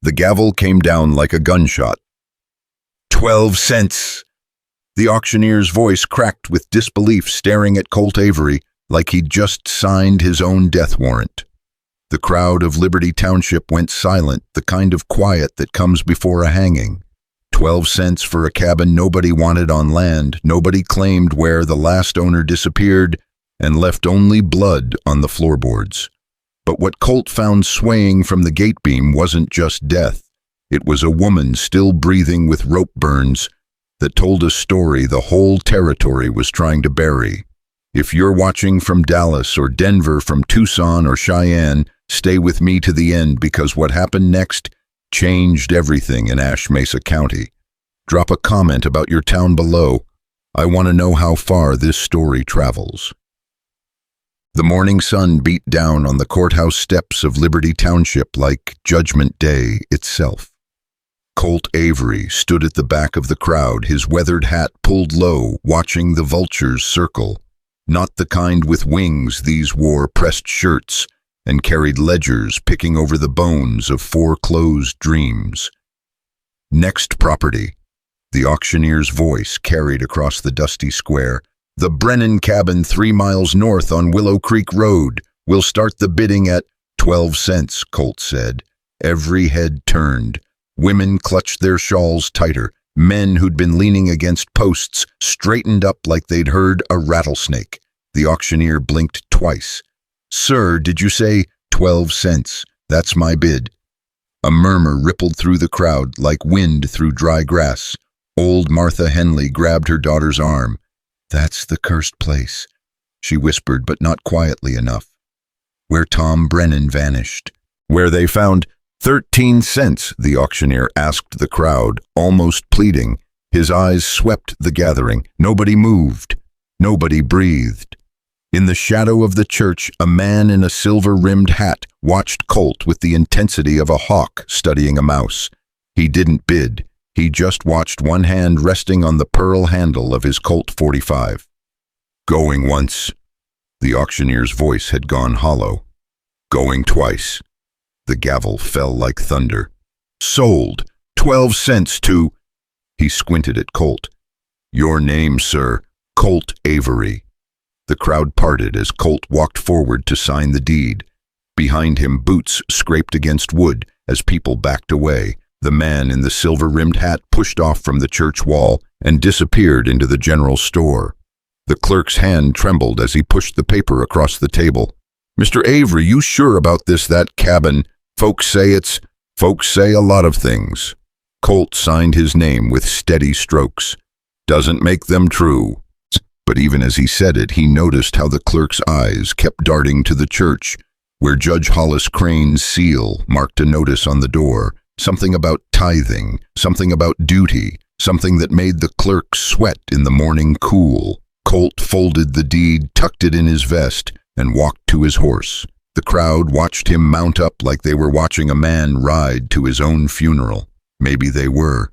The gavel came down like a gunshot. 12 cents! The auctioneer's voice cracked with disbelief, staring at Colt Avery like he'd just signed his own death warrant. The crowd of Liberty Township went silent, the kind of quiet that comes before a hanging. 12 cents for a cabin nobody wanted on land, nobody claimed where the last owner disappeared, and left only blood on the floorboards. But what Colt found swaying from the gate beam wasn't just death. It was a woman still breathing with rope burns that told a story the whole territory was trying to bury. If you're watching from Dallas or Denver, from Tucson or Cheyenne, stay with me to the end, because what happened next changed everything in Ash Mesa County. Drop a comment about your town below. I want to know how far this story travels. The morning sun beat down on the courthouse steps of Liberty Township like Judgment Day itself. Colt Avery stood at the back of the crowd, his weathered hat pulled low, watching the vultures circle. Not the kind with wings, these wore pressed shirts and carried ledgers picking over the bones of foreclosed dreams. Next property, the auctioneer's voice carried across the dusty square. The Brennan cabin 3 miles north on Willow Creek Road. We'll start the bidding at 12 cents, Colt said. Every head turned. Women clutched their shawls tighter. Men who'd been leaning against posts straightened up like they'd heard a rattlesnake. The auctioneer blinked twice. Sir, did you say 12 cents? That's my bid. A murmur rippled through the crowd like wind through dry grass. Old Martha Henley grabbed her daughter's arm. That's the cursed place, she whispered, but not quietly enough. Where Tom Brennan vanished. Where they found 13 cents, the auctioneer asked the crowd, almost pleading. His eyes swept the gathering. Nobody moved. Nobody breathed. In the shadow of the church, a man in a silver-rimmed hat watched Colt with the intensity of a hawk studying a mouse. He didn't bid. He just watched, one hand resting on the pearl handle of his Colt 45. Going once. The auctioneer's voice had gone hollow. Going twice. The gavel fell like thunder. Sold. 12 cents to... He squinted at Colt. Your name, sir. Colt Avery. The crowd parted as Colt walked forward to sign the deed. Behind him, boots scraped against wood as people backed away. The man in the silver-rimmed hat pushed off from the church wall and disappeared into the general store. The clerk's hand trembled as he pushed the paper across the table. Mr. Avery, you sure about that cabin? Folks say a lot of things. Colt signed his name with steady strokes. Doesn't make them true. But even as he said it, he noticed how the clerk's eyes kept darting to the church, where Judge Hollis Crane's seal marked a notice on the door. Something about tithing, something about duty, something that made the clerk sweat in the morning cool. Colt folded the deed, tucked it in his vest, and walked to his horse. The crowd watched him mount up like they were watching a man ride to his own funeral. Maybe they were.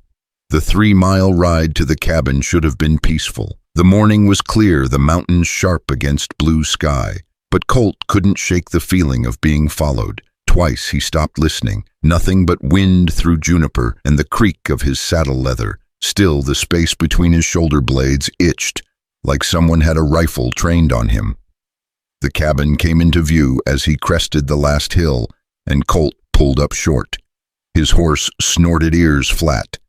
The 3-mile ride to the cabin should have been peaceful. The morning was clear, the mountains sharp against blue sky. But Colt couldn't shake the feeling of being followed. Twice he stopped listening. Nothing but wind through juniper and the creak of his saddle leather. Still, the space between his shoulder blades itched, like someone had a rifle trained on him. The cabin came into view as he crested the last hill, and Colt pulled up short. His horse snorted, ears flat.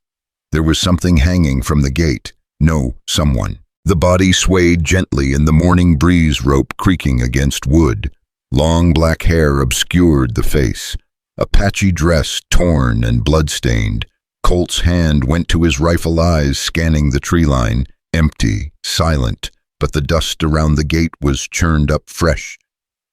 There was something hanging from the gate. No, someone. The body swayed gently in the morning breeze, rope creaking against wood. Long black hair obscured the face. A patchy dress, torn and blood-stained. Colt's hand went to his rifle, eyes scanning the tree line. Empty, silent, but the dust around the gate was churned up fresh.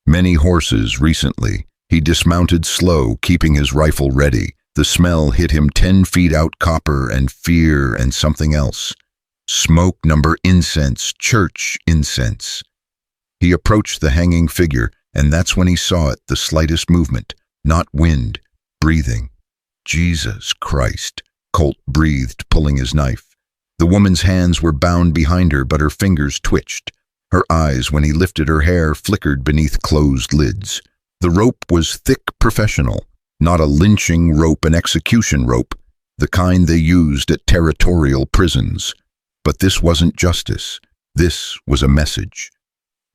Many horses recently. He dismounted slow, keeping his rifle ready. The smell hit him 10 feet out, copper and fear and something else. Smoke, number, incense, church incense. He approached the hanging figure, and that's when he saw it, the slightest movement. Not wind, breathing. Jesus Christ, Colt breathed, pulling his knife. The woman's hands were bound behind her, but her fingers twitched. Her eyes, when he lifted her hair, flickered beneath closed lids. The rope was thick, professional. Not a lynching rope, an execution rope, the kind they used at territorial prisons. But this wasn't justice. This was a message.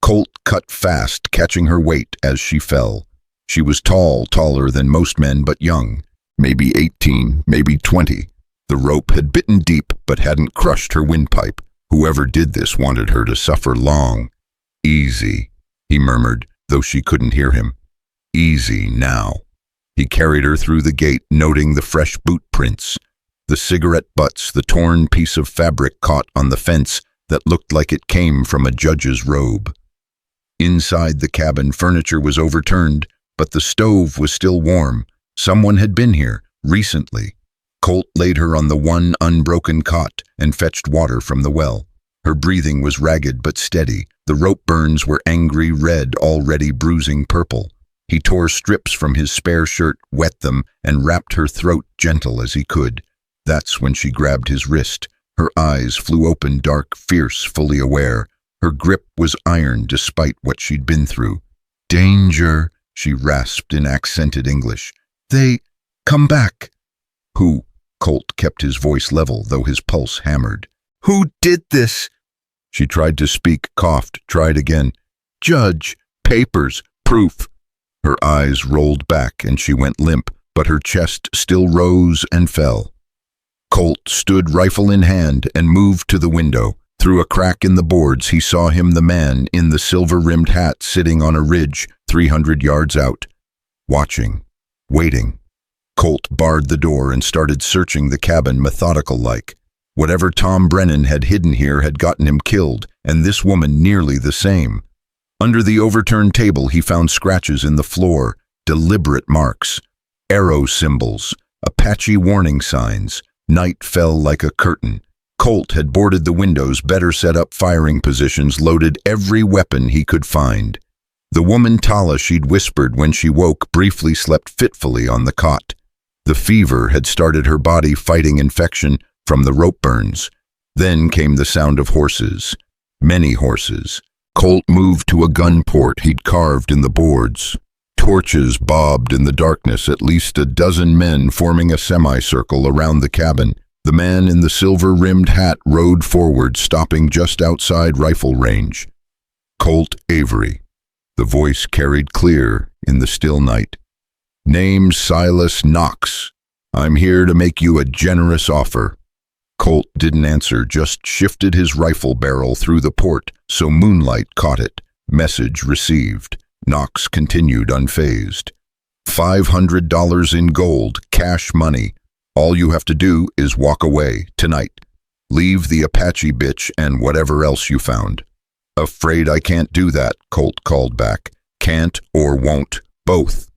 Colt cut fast, catching her weight as she fell. She was tall, taller than most men, but young. Maybe 18, maybe 20. The rope had bitten deep, but hadn't crushed her windpipe. Whoever did this wanted her to suffer long. Easy, he murmured, though she couldn't hear him. Easy now. He carried her through the gate, noting the fresh boot prints, the cigarette butts, the torn piece of fabric caught on the fence that looked like it came from a judge's robe. Inside the cabin, furniture was overturned, but the stove was still warm. Someone had been here, recently. Colt laid her on the one unbroken cot and fetched water from the well. Her breathing was ragged but steady. The rope burns were angry red, already bruising purple. He tore strips from his spare shirt, wet them, and wrapped her throat gentle as he could. That's when she grabbed his wrist. Her eyes flew open, dark, fierce, fully aware. Her grip was iron despite what she'd been through. "Danger," she rasped in accented English. "They come back." "Who?" Colt kept his voice level, though his pulse hammered. "Who did this?" She tried to speak, coughed, tried again. "Judge, papers, proof." Her eyes rolled back and she went limp, but her chest still rose and fell. Colt stood rifle in hand and moved to the window. Through a crack in the boards, he saw him, the man in the silver-rimmed hat, sitting on a ridge 300 yards out. Watching, waiting. Colt barred the door and started searching the cabin methodical-like. Whatever Tom Brennan had hidden here had gotten him killed, and this woman nearly the same. Under the overturned table, he found scratches in the floor, deliberate marks, arrow symbols, Apache warning signs. Night fell like a curtain. Colt had boarded the windows, better set up firing positions, loaded every weapon he could find. The woman Tala she'd whispered when she woke briefly slept fitfully on the cot. The fever had started her body fighting infection from the rope burns. Then came the sound of horses. Many horses. Colt moved to a gun port he'd carved in the boards. Torches bobbed in the darkness, at least a dozen men forming a semicircle around the cabin. The man in the silver-rimmed hat rode forward, stopping just outside rifle range. Colt Avery. The voice carried clear in the still night. "Name Silas Knox. I'm here to make you a generous offer." Colt didn't answer, just shifted his rifle barrel through the port so moonlight caught it. Message received. Knox continued unfazed. $500 in gold, cash money. All you have to do is walk away, tonight. Leave the Apache bitch and whatever else you found. "Afraid I can't do that," Colt called back. "Can't or won't, both."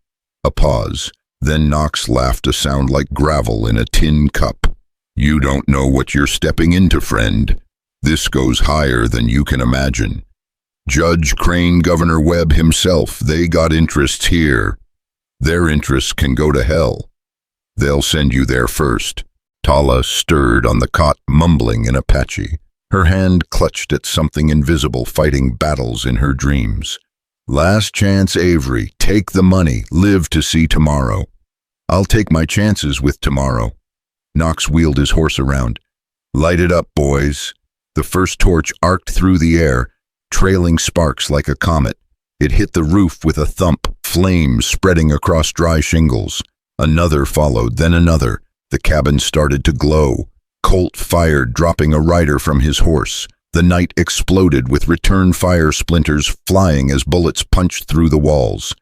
A pause. Then Knox laughed, a sound like gravel in a tin cup. "You don't know what you're stepping into, friend. This goes higher than you can imagine. Judge Crane, Governor Webb himself, they got interests here. Their interests can go to hell. They'll send you there first." Tala stirred on the cot, mumbling in Apache. Her hand clutched at something invisible, fighting battles in her dreams. "Last chance, Avery. Take the money. Live to see tomorrow." "I'll take my chances with tomorrow." Knox wheeled his horse around. "Light it up, boys." The first torch arced through the air, trailing sparks like a comet. It hit the roof with a thump, flames spreading across dry shingles. Another followed, then another. The cabin started to glow. Colt fired, dropping a rider from his horse. The night exploded with return fire splinters flying as bullets punched through the walls.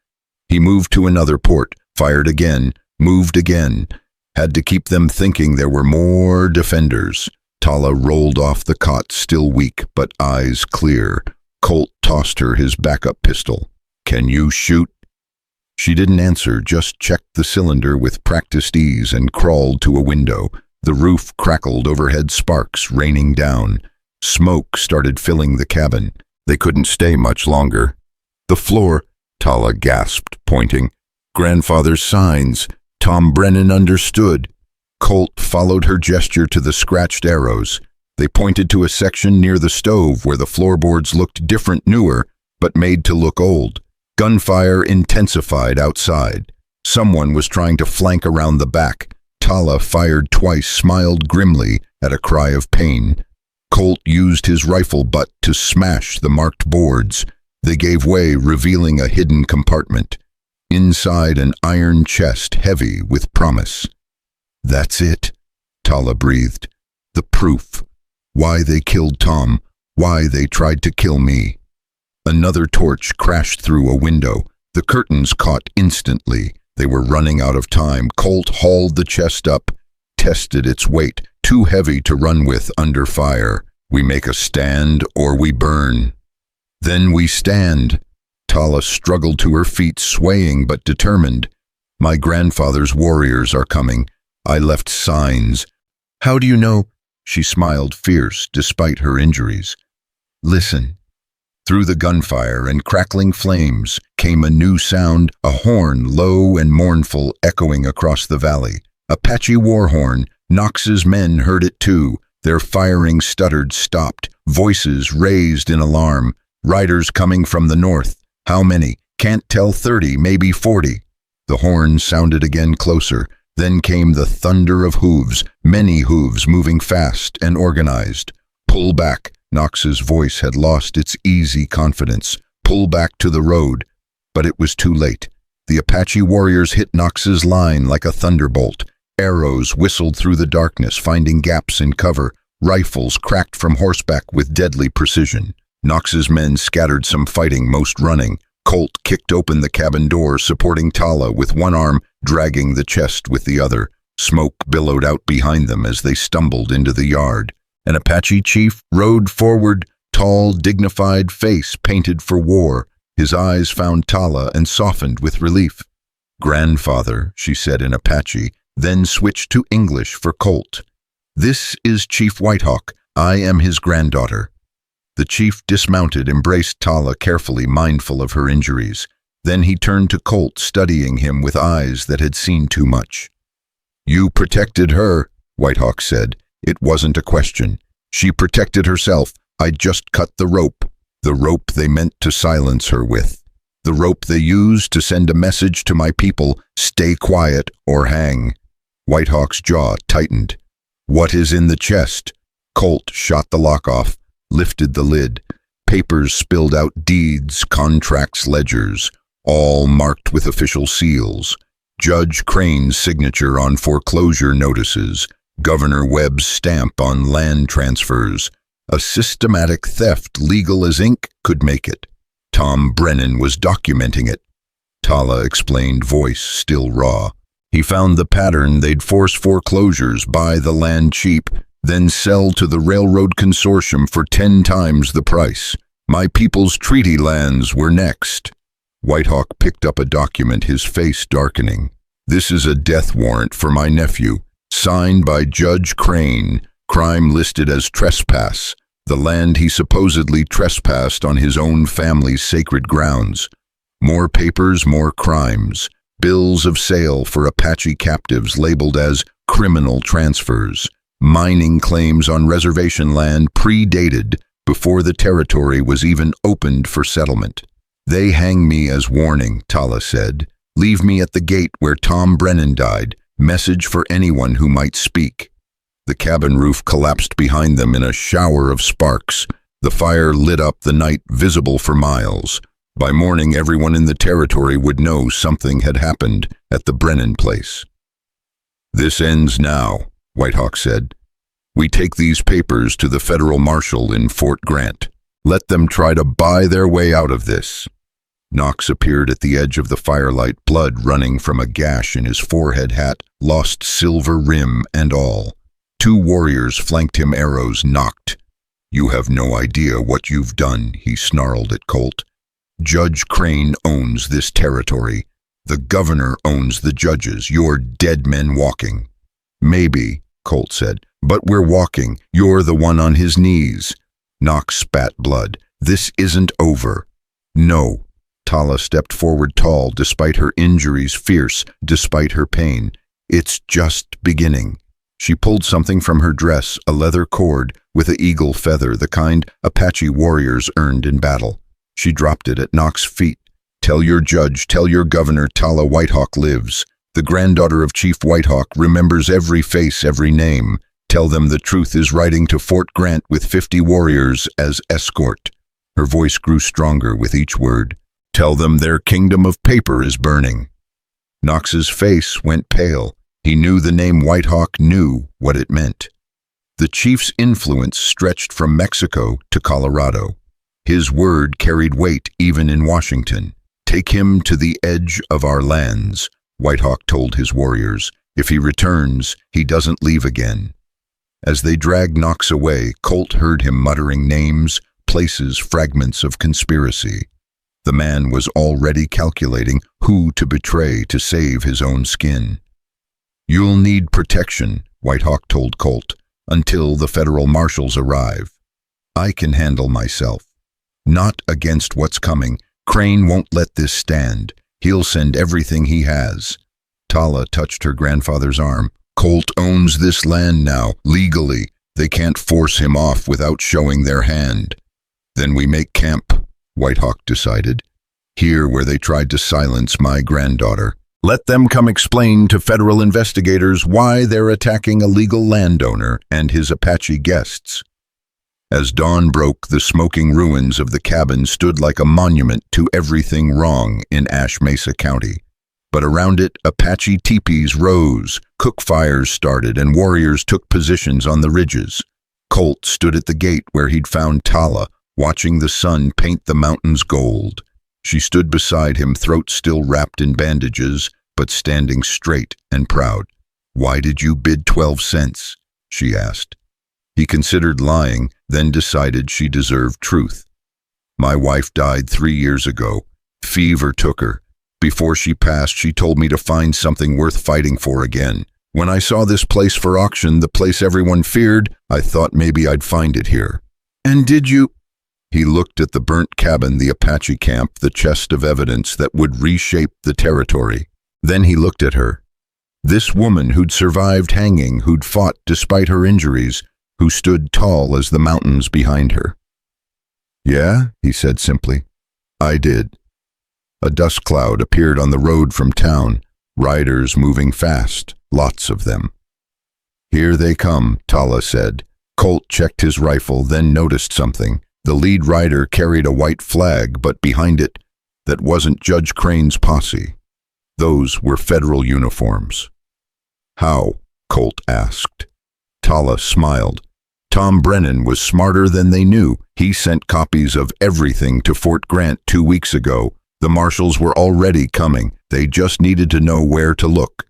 He moved to another port, fired again, moved again. Had to keep them thinking there were more defenders. Tala rolled off the cot, still weak, but eyes clear. Colt tossed her his backup pistol. "Can you shoot?" She didn't answer, just checked the cylinder with practiced ease and crawled to a window. The roof crackled, overhead sparks raining down. Smoke started filling the cabin. They couldn't stay much longer. "The floor," Tala gasped, pointing. "Grandfather's signs." Tom Brennan understood. Colt followed her gesture to the scratched arrows. They pointed to a section near the stove where the floorboards looked different, newer, but made to look old. Gunfire intensified outside. Someone was trying to flank around the back. Tala fired twice, smiled grimly at a cry of pain. Colt used his rifle butt to smash the marked boards. They gave way, revealing a hidden compartment. Inside, an iron chest heavy with promise. "That's it," Tala breathed. "The proof. Why they killed Tom. Why they tried to kill me." Another torch crashed through a window. The curtains caught instantly. They were running out of time. Colt hauled the chest up, tested its weight, too heavy to run with under fire. "We make a stand or we burn." "Then we stand." Tala struggled to her feet, swaying but determined. "My grandfather's warriors are coming. I left signs." "How do you know?" She smiled fierce despite her injuries. "Listen." Through the gunfire and crackling flames came a new sound, a horn, low and mournful, echoing across the valley. Apache war horn. Knox's men heard it too. Their firing stuttered, stopped. Voices raised in alarm. "Riders coming from the north. How many? Can't tell. 30, maybe 40. The horn sounded again, closer. Then came the thunder of hooves, many hooves moving fast and organized. "Pull back." Knox's voice had lost its easy confidence. "Pull back to the road." But it was too late. The Apache warriors hit Knox's line like a thunderbolt. Arrows whistled through the darkness, finding gaps in cover. Rifles cracked from horseback with deadly precision. Knox's men scattered, some fighting, most running. Colt kicked open the cabin door, supporting Tala with one arm, dragging the chest with the other. Smoke billowed out behind them as they stumbled into the yard. An Apache chief rode forward, tall, dignified, face painted for war. His eyes found Tala and softened with relief. "Grandfather," she said in Apache, then switched to English for Colt. "This is Chief Whitehawk. I am his granddaughter." The chief dismounted, embraced Tala carefully, mindful of her injuries. Then he turned to Colt, studying him with eyes that had seen too much. "You protected her," Whitehawk said. "It wasn't a question. She protected herself. I just cut the rope. The rope they meant to silence her with. The rope they used to send a message to my people, stay quiet or hang." Whitehawk's jaw tightened. "What is in the chest?" Colt shot the lock off, lifted the lid. Papers spilled out, deeds, contracts, ledgers, all marked with official seals. Judge Crane's signature on foreclosure notices, Governor Webb's stamp on land transfers. A systematic theft legal as ink could make it. Tom Brennan was documenting it. Tala explained, voice still raw. He found the pattern. They'd force foreclosures, buy the land cheap, then sell to the railroad consortium for 10 times the price. My people's treaty lands were next. Whitehawk picked up a document, his face darkening. "This is a death warrant for my nephew, signed by Judge Crane, crime listed as trespass, the land he supposedly trespassed on his own family's sacred grounds. More papers, more crimes, bills of sale for Apache captives labeled as criminal transfers, mining claims on reservation land predated before the territory was even opened for settlement. They hang me as warning," Tala said. "Leave me at the gate where Tom Brennan died. Message for anyone who might speak." The cabin roof collapsed behind them in a shower of sparks. The fire lit up the night, visible for miles. By morning, everyone in the territory would know something had happened at the Brennan place. "This ends now," Whitehawk said. "We take these papers to the federal marshal in Fort Grant. Let them try to buy their way out of this." Knox appeared at the edge of the firelight, blood running from a gash in his forehead, hat, lost silver rim and all. 2 warriors flanked him, arrows knocked. "You have no idea what you've done," he snarled at Colt. "Judge Crane owns this territory. The governor owns the judges. You're dead men walking." "Maybe," Colt said, "but we're walking. You're the one on his knees." Knox spat blood. "This isn't over." "No." Tala stepped forward, tall, despite her injuries, fierce, despite her pain. "It's just beginning." She pulled something from her dress, a leather cord with an eagle feather, the kind Apache warriors earned in battle. She dropped it at Knox's feet. Tell your judge, tell your governor Tala Whitehawk lives. The granddaughter of Chief Whitehawk remembers every face, every name. Tell them the truth is riding to Fort Grant with 50 warriors as escort. Her voice grew stronger with each word. Tell them their kingdom of paper is burning. Knox's face went pale. He knew the name Whitehawk, knew what it meant. The chief's influence stretched from Mexico to Colorado. His word carried weight even in Washington. Take him to the edge of our lands, Whitehawk told his warriors. If he returns, he doesn't leave again. As they dragged Knox away, Colt heard him muttering names, places, fragments of conspiracy. The man was already calculating who to betray to save his own skin. You'll need protection, Whitehawk told Colt, until the federal marshals arrive. I can handle myself. Not against what's coming. Crane won't let this stand. He'll send everything he has. Tala touched her grandfather's arm. Colt owns this land now, legally. They can't force him off without showing their hand. Then we make camp, Whitehawk decided. Here where they tried to silence my granddaughter. Let them come explain to federal investigators why they're attacking a legal landowner and his Apache guests. As dawn broke, the smoking ruins of the cabin stood like a monument to everything wrong in Ash Mesa County. But around it, Apache teepees rose, cook fires started, and warriors took positions on the ridges. Colt stood at the gate where he'd found Tala, watching the sun paint the mountains gold. She stood beside him, throat still wrapped in bandages, but standing straight and proud. "Why did you bid 12 cents?" she asked. He considered lying, then decided she deserved truth. "My wife died 3 years ago. Fever took her. Before she passed, she told me to find something worth fighting for again. When I saw this place for auction, the place everyone feared, I thought maybe I'd find it here." "And did you—" He looked at the burnt cabin, the Apache camp, the chest of evidence that would reshape the territory. Then he looked at her. This woman who'd survived hanging, who'd fought despite her injuries, who stood tall as the mountains behind her. "Yeah," he said simply. "I did." A dust cloud appeared on the road from town, riders moving fast, lots of them. "Here they come," Tala said. Colt checked his rifle, then noticed something. The lead rider carried a white flag, but behind it, that wasn't Judge Crane's posse. Those were federal uniforms. "How?" Colt asked. Tala smiled. Tom Brennan was smarter than they knew. He sent copies of everything to Fort Grant 2 weeks ago. The marshals were already coming. They just needed to know where to look.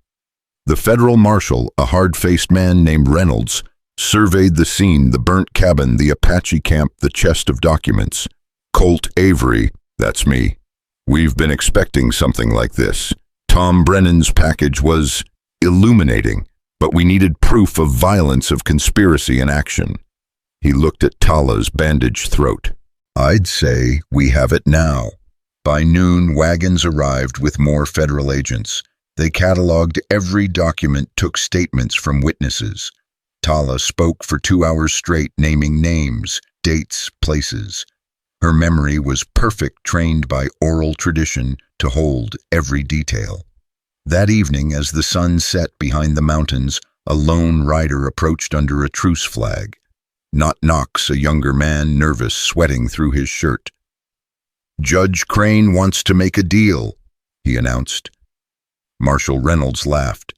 The federal marshal, a hard-faced man named Reynolds, surveyed the scene, the burnt cabin, the Apache camp, the chest of documents. "Colt Avery, that's me. We've been expecting something like this. Tom Brennan's package was illuminating, but we needed proof of violence, of conspiracy and action." He looked at Tala's bandaged throat. "I'd say we have it now." By noon, wagons arrived with more federal agents. They cataloged every document, took statements from witnesses. Tala spoke for 2 hours straight, naming names, dates, places. Her memory was perfect, trained by oral tradition to hold every detail. That evening, as the sun set behind the mountains, a lone rider approached under a truce flag. Not Knox, a younger man, nervous, sweating through his shirt. "Judge Crane wants to make a deal," he announced. Marshal Reynolds laughed.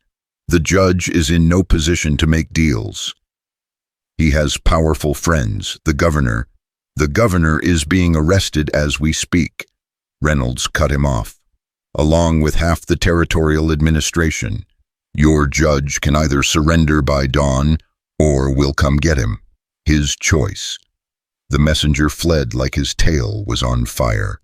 "The judge is in no position to make deals. He has powerful friends, the governor. The governor is being arrested as we speak." Reynolds cut him off. "Along with half the territorial administration. Your judge can either surrender by dawn, or we'll come get him. His choice." The messenger fled like his tail was on fire.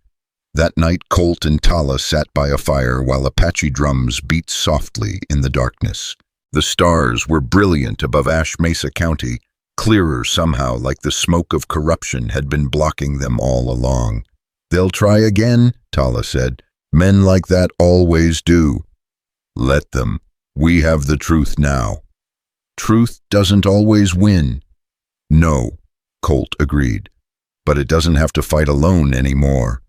That night, Colt and Tala sat by a fire while Apache drums beat softly in the darkness. The stars were brilliant above Ash Mesa County, clearer somehow, like the smoke of corruption had been blocking them all along. "They'll try again," Tala said. "Men like that always do." "Let them. We have the truth now." "Truth doesn't always win." "No," Colt agreed. "But it doesn't have to fight alone anymore."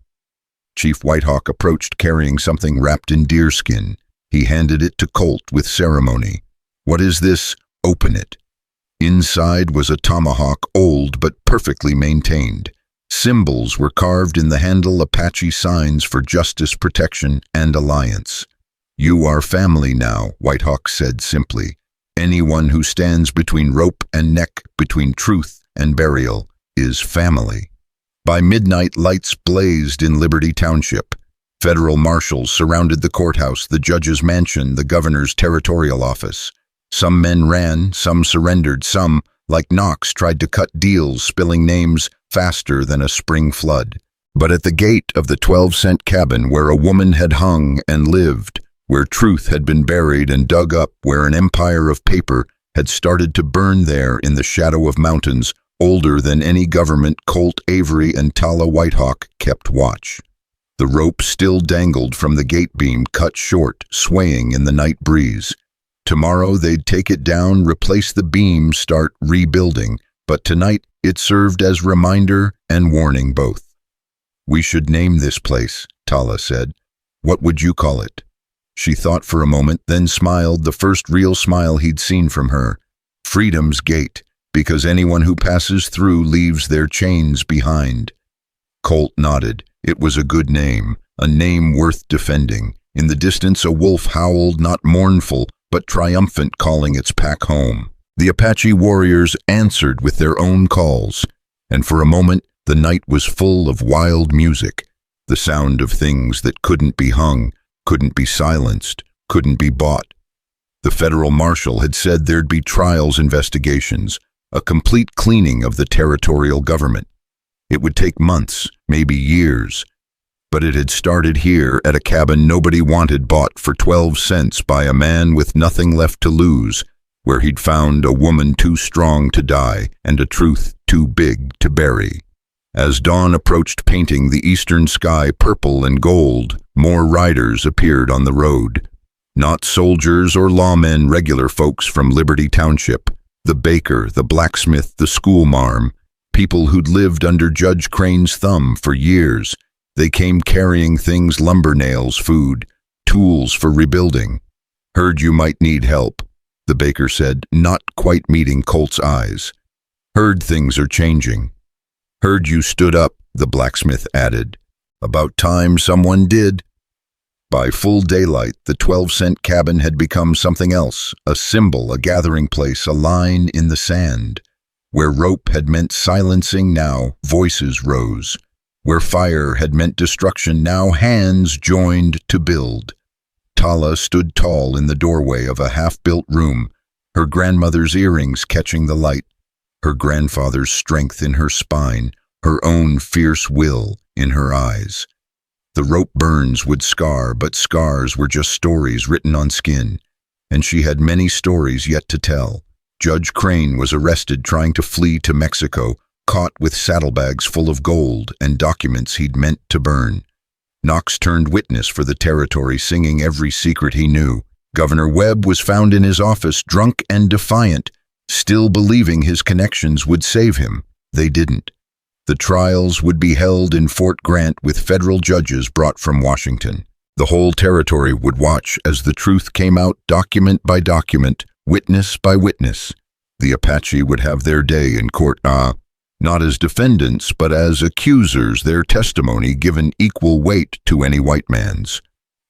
Chief Whitehawk approached carrying something wrapped in deerskin. He handed it to Colt with ceremony. "What is this?" "Open it." Inside was a tomahawk, old but perfectly maintained. Symbols were carved in the handle, Apache signs for justice, protection, and alliance. "You are family now," Whitehawk said simply. "Anyone who stands between rope and neck, between truth and burial, is family." By midnight, lights blazed in Liberty Township. Federal marshals surrounded the courthouse, the judge's mansion, the governor's territorial office. Some men ran, some surrendered, some, like Knox, tried to cut deals, spilling names faster than a spring flood. But at the gate of the 12-cent cabin, where a woman had hung and lived, where truth had been buried and dug up, where an empire of paper had started to burn there in the shadow of mountains, older than any government, Colt Avery and Tala Whitehawk kept watch. The rope still dangled from the gate beam, cut short, swaying in the night breeze. Tomorrow they'd take it down, replace the beam, start rebuilding, but tonight it served as reminder and warning both. "We should name this place," Tala said. "What would you call it?" She thought for a moment, then smiled, the first real smile he'd seen from her. "Freedom's Gate, because anyone who passes through leaves their chains behind." Colt nodded. It was a good name, a name worth defending. In the distance a wolf howled, not mournful, but triumphant, calling its pack home. The Apache warriors answered with their own calls, and for a moment the night was full of wild music, the sound of things that couldn't be hung, couldn't be silenced, couldn't be bought. The federal marshal had said there'd be trials, investigations, a complete cleaning of the territorial government. It would take months, maybe years, but it had started here at a cabin nobody wanted, bought for 12 cents by a man with nothing left to lose, where he'd found a woman too strong to die and a truth too big to bury. As dawn approached, painting the eastern sky purple and gold, more riders appeared on the road. Not soldiers or lawmen, regular folks from Liberty Township, the baker, the blacksmith, the schoolmarm, people who'd lived under Judge Crane's thumb for years. They came carrying things, lumber, nails, food, tools for rebuilding. "Heard you might need help," the baker said, not quite meeting Colt's eyes. "Heard things are changing." "Heard you stood up," the blacksmith added. "About time someone did." By full daylight, the 12-cent cabin had become something else, a symbol, a gathering place, a line in the sand. Where rope had meant silencing, now voices rose. Where fire had meant destruction, now hands joined to build. Tala stood tall in the doorway of a half-built room, her grandmother's earrings catching the light, her grandfather's strength in her spine, her own fierce will in her eyes. The rope burns would scar, but scars were just stories written on skin, and she had many stories yet to tell. Judge Crane was arrested trying to flee to Mexico, caught with saddlebags full of gold and documents he'd meant to burn. Knox turned witness for the territory, singing every secret he knew. Governor Webb was found in his office, drunk and defiant, still believing his connections would save him. They didn't. The trials would be held in Fort Grant with federal judges brought from Washington. The whole territory would watch as the truth came out, document by document, witness by witness. The Apache would have their day in court, not as defendants, but as accusers, their testimony given equal weight to any white man's.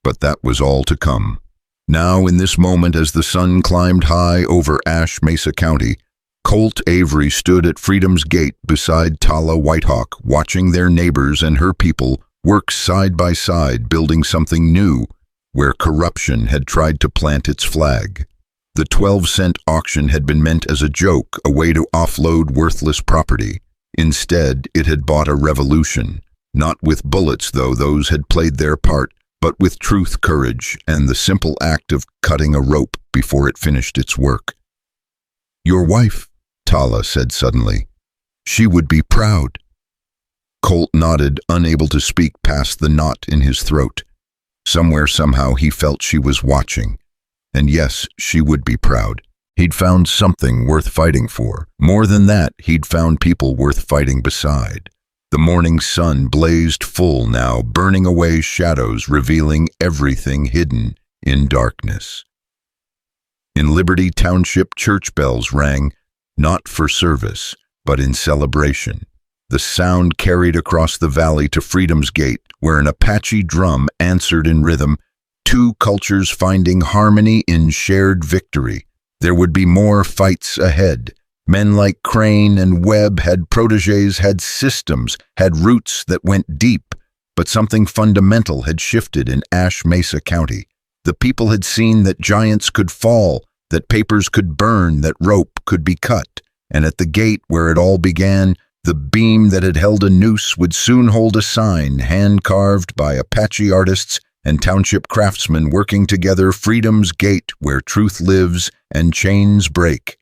But that was all to come. Now, in this moment, as the sun climbed high over Ash Mesa County, Colt Avery stood at Freedom's Gate beside Tala Whitehawk, watching their neighbors and her people work side by side, building something new, where corruption had tried to plant its flag. The 12-cent auction had been meant as a joke, a way to offload worthless property. Instead, it had bought a revolution. Not with bullets, though those had played their part, but with truth, courage, and the simple act of cutting a rope before it finished its work. "Your wife," Tala said suddenly. "She would be proud." Colt nodded, unable to speak past the knot in his throat. Somewhere, somehow, he felt she was watching. And yes, she would be proud. He'd found something worth fighting for. More than that, he'd found people worth fighting beside. The morning sun blazed full now, burning away shadows, revealing everything hidden in darkness. In Liberty Township, church bells rang, not for service, but in celebration. The sound carried across the valley to Freedom's Gate, where an Apache drum answered in rhythm, two cultures finding harmony in shared victory. There would be more fights ahead. Men like Crane and Webb had protégés, had systems, had roots that went deep, but something fundamental had shifted in Ash Mesa County. The people had seen that giants could fall, that papers could burn, that rope could be cut, and at the gate where it all began, the beam that had held a noose would soon hold a sign, hand-carved by Apache artists and township craftsmen working together, Freedom's Gate, where truth lives and chains break.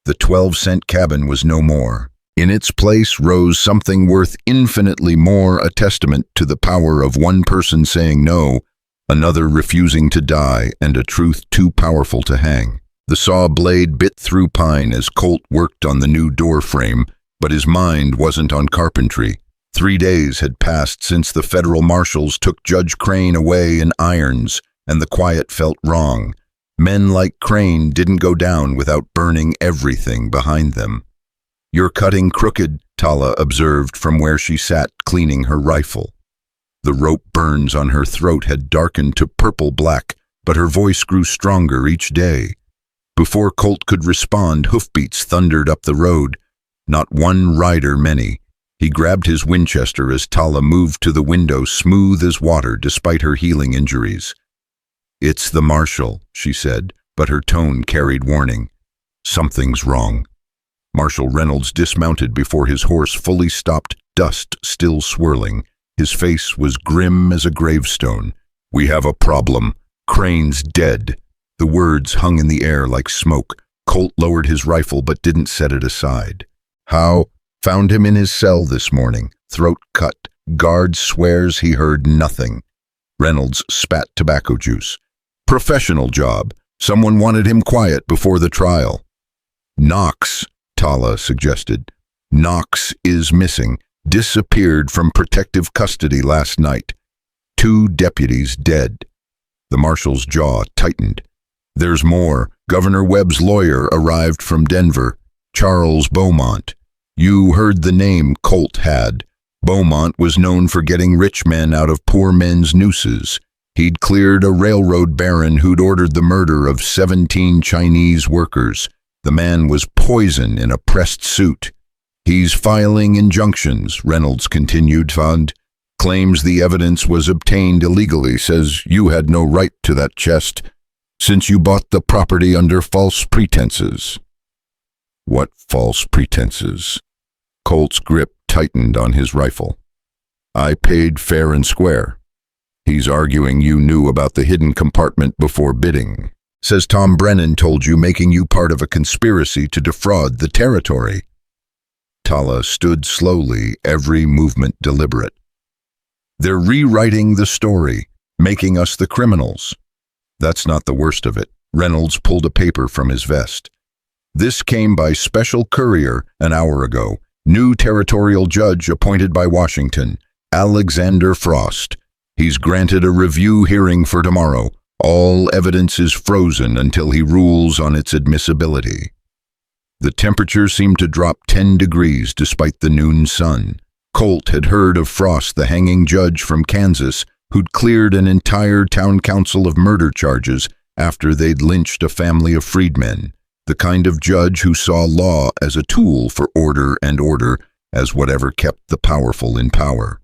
The 12-cent cabin was no more. In its place rose something worth infinitely more, a testament to the power of one person saying no, another refusing to die, and a truth too powerful to hang. The saw blade bit through pine as Colt worked on the new door frame, but his mind wasn't on carpentry. 3 days had passed since the federal marshals took Judge Crane away in irons, and the quiet felt wrong. Men like Crane didn't go down without burning everything behind them. "You're cutting crooked," Tala observed from where she sat cleaning her rifle. The rope burns on her throat had darkened to purple-black, but her voice grew stronger each day. Before Colt could respond, hoofbeats thundered up the road. Not one rider, many. He grabbed his Winchester as Tala moved to the window, smooth as water despite her healing injuries. "It's the marshal," she said, but her tone carried warning. "Something's wrong." Marshal Reynolds dismounted before his horse fully stopped, dust still swirling. His face was grim as a gravestone. "We have a problem. Crane's dead." The words hung in the air like smoke. Colt lowered his rifle but didn't set it aside. "How?" "Found him in his cell this morning, throat cut. Guard swears he heard nothing." Reynolds spat tobacco juice. "Professional job. Someone wanted him quiet before the trial." "Knox," Tala suggested. "Knox is missing. Disappeared from protective custody last night. 2 deputies dead." The marshal's jaw tightened. "There's more. Governor Webb's lawyer arrived from Denver. Charles Beaumont. You heard the name Colt had. Beaumont was known for getting rich men out of poor men's nooses. He'd cleared a railroad baron who'd ordered the murder of 17 Chinese workers. The man was poison in a pressed suit. He's filing injunctions," Reynolds continued. "Fund claims the evidence was obtained illegally, says you had no right to that chest since you bought the property under false pretenses." "What false pretenses?" Colt's grip tightened on his rifle. "I paid fair and square." "He's arguing you knew about the hidden compartment before bidding. Says Tom Brennan told you, making you part of a conspiracy to defraud the territory." Tala stood slowly, every movement deliberate. "They're rewriting the story, making us the criminals." "That's not the worst of it." Reynolds pulled a paper from his vest. "This came by special courier an hour ago. New territorial judge appointed by Washington, Alexander Frost. He's granted a review hearing for tomorrow. All evidence is frozen until he rules on its admissibility." The temperature seemed to drop 10 degrees despite the noon sun. Colt had heard of Frost, the hanging judge from Kansas, who'd cleared an entire town council of murder charges after they'd lynched a family of freedmen. The kind of judge who saw law as a tool for order and order as whatever kept the powerful in power.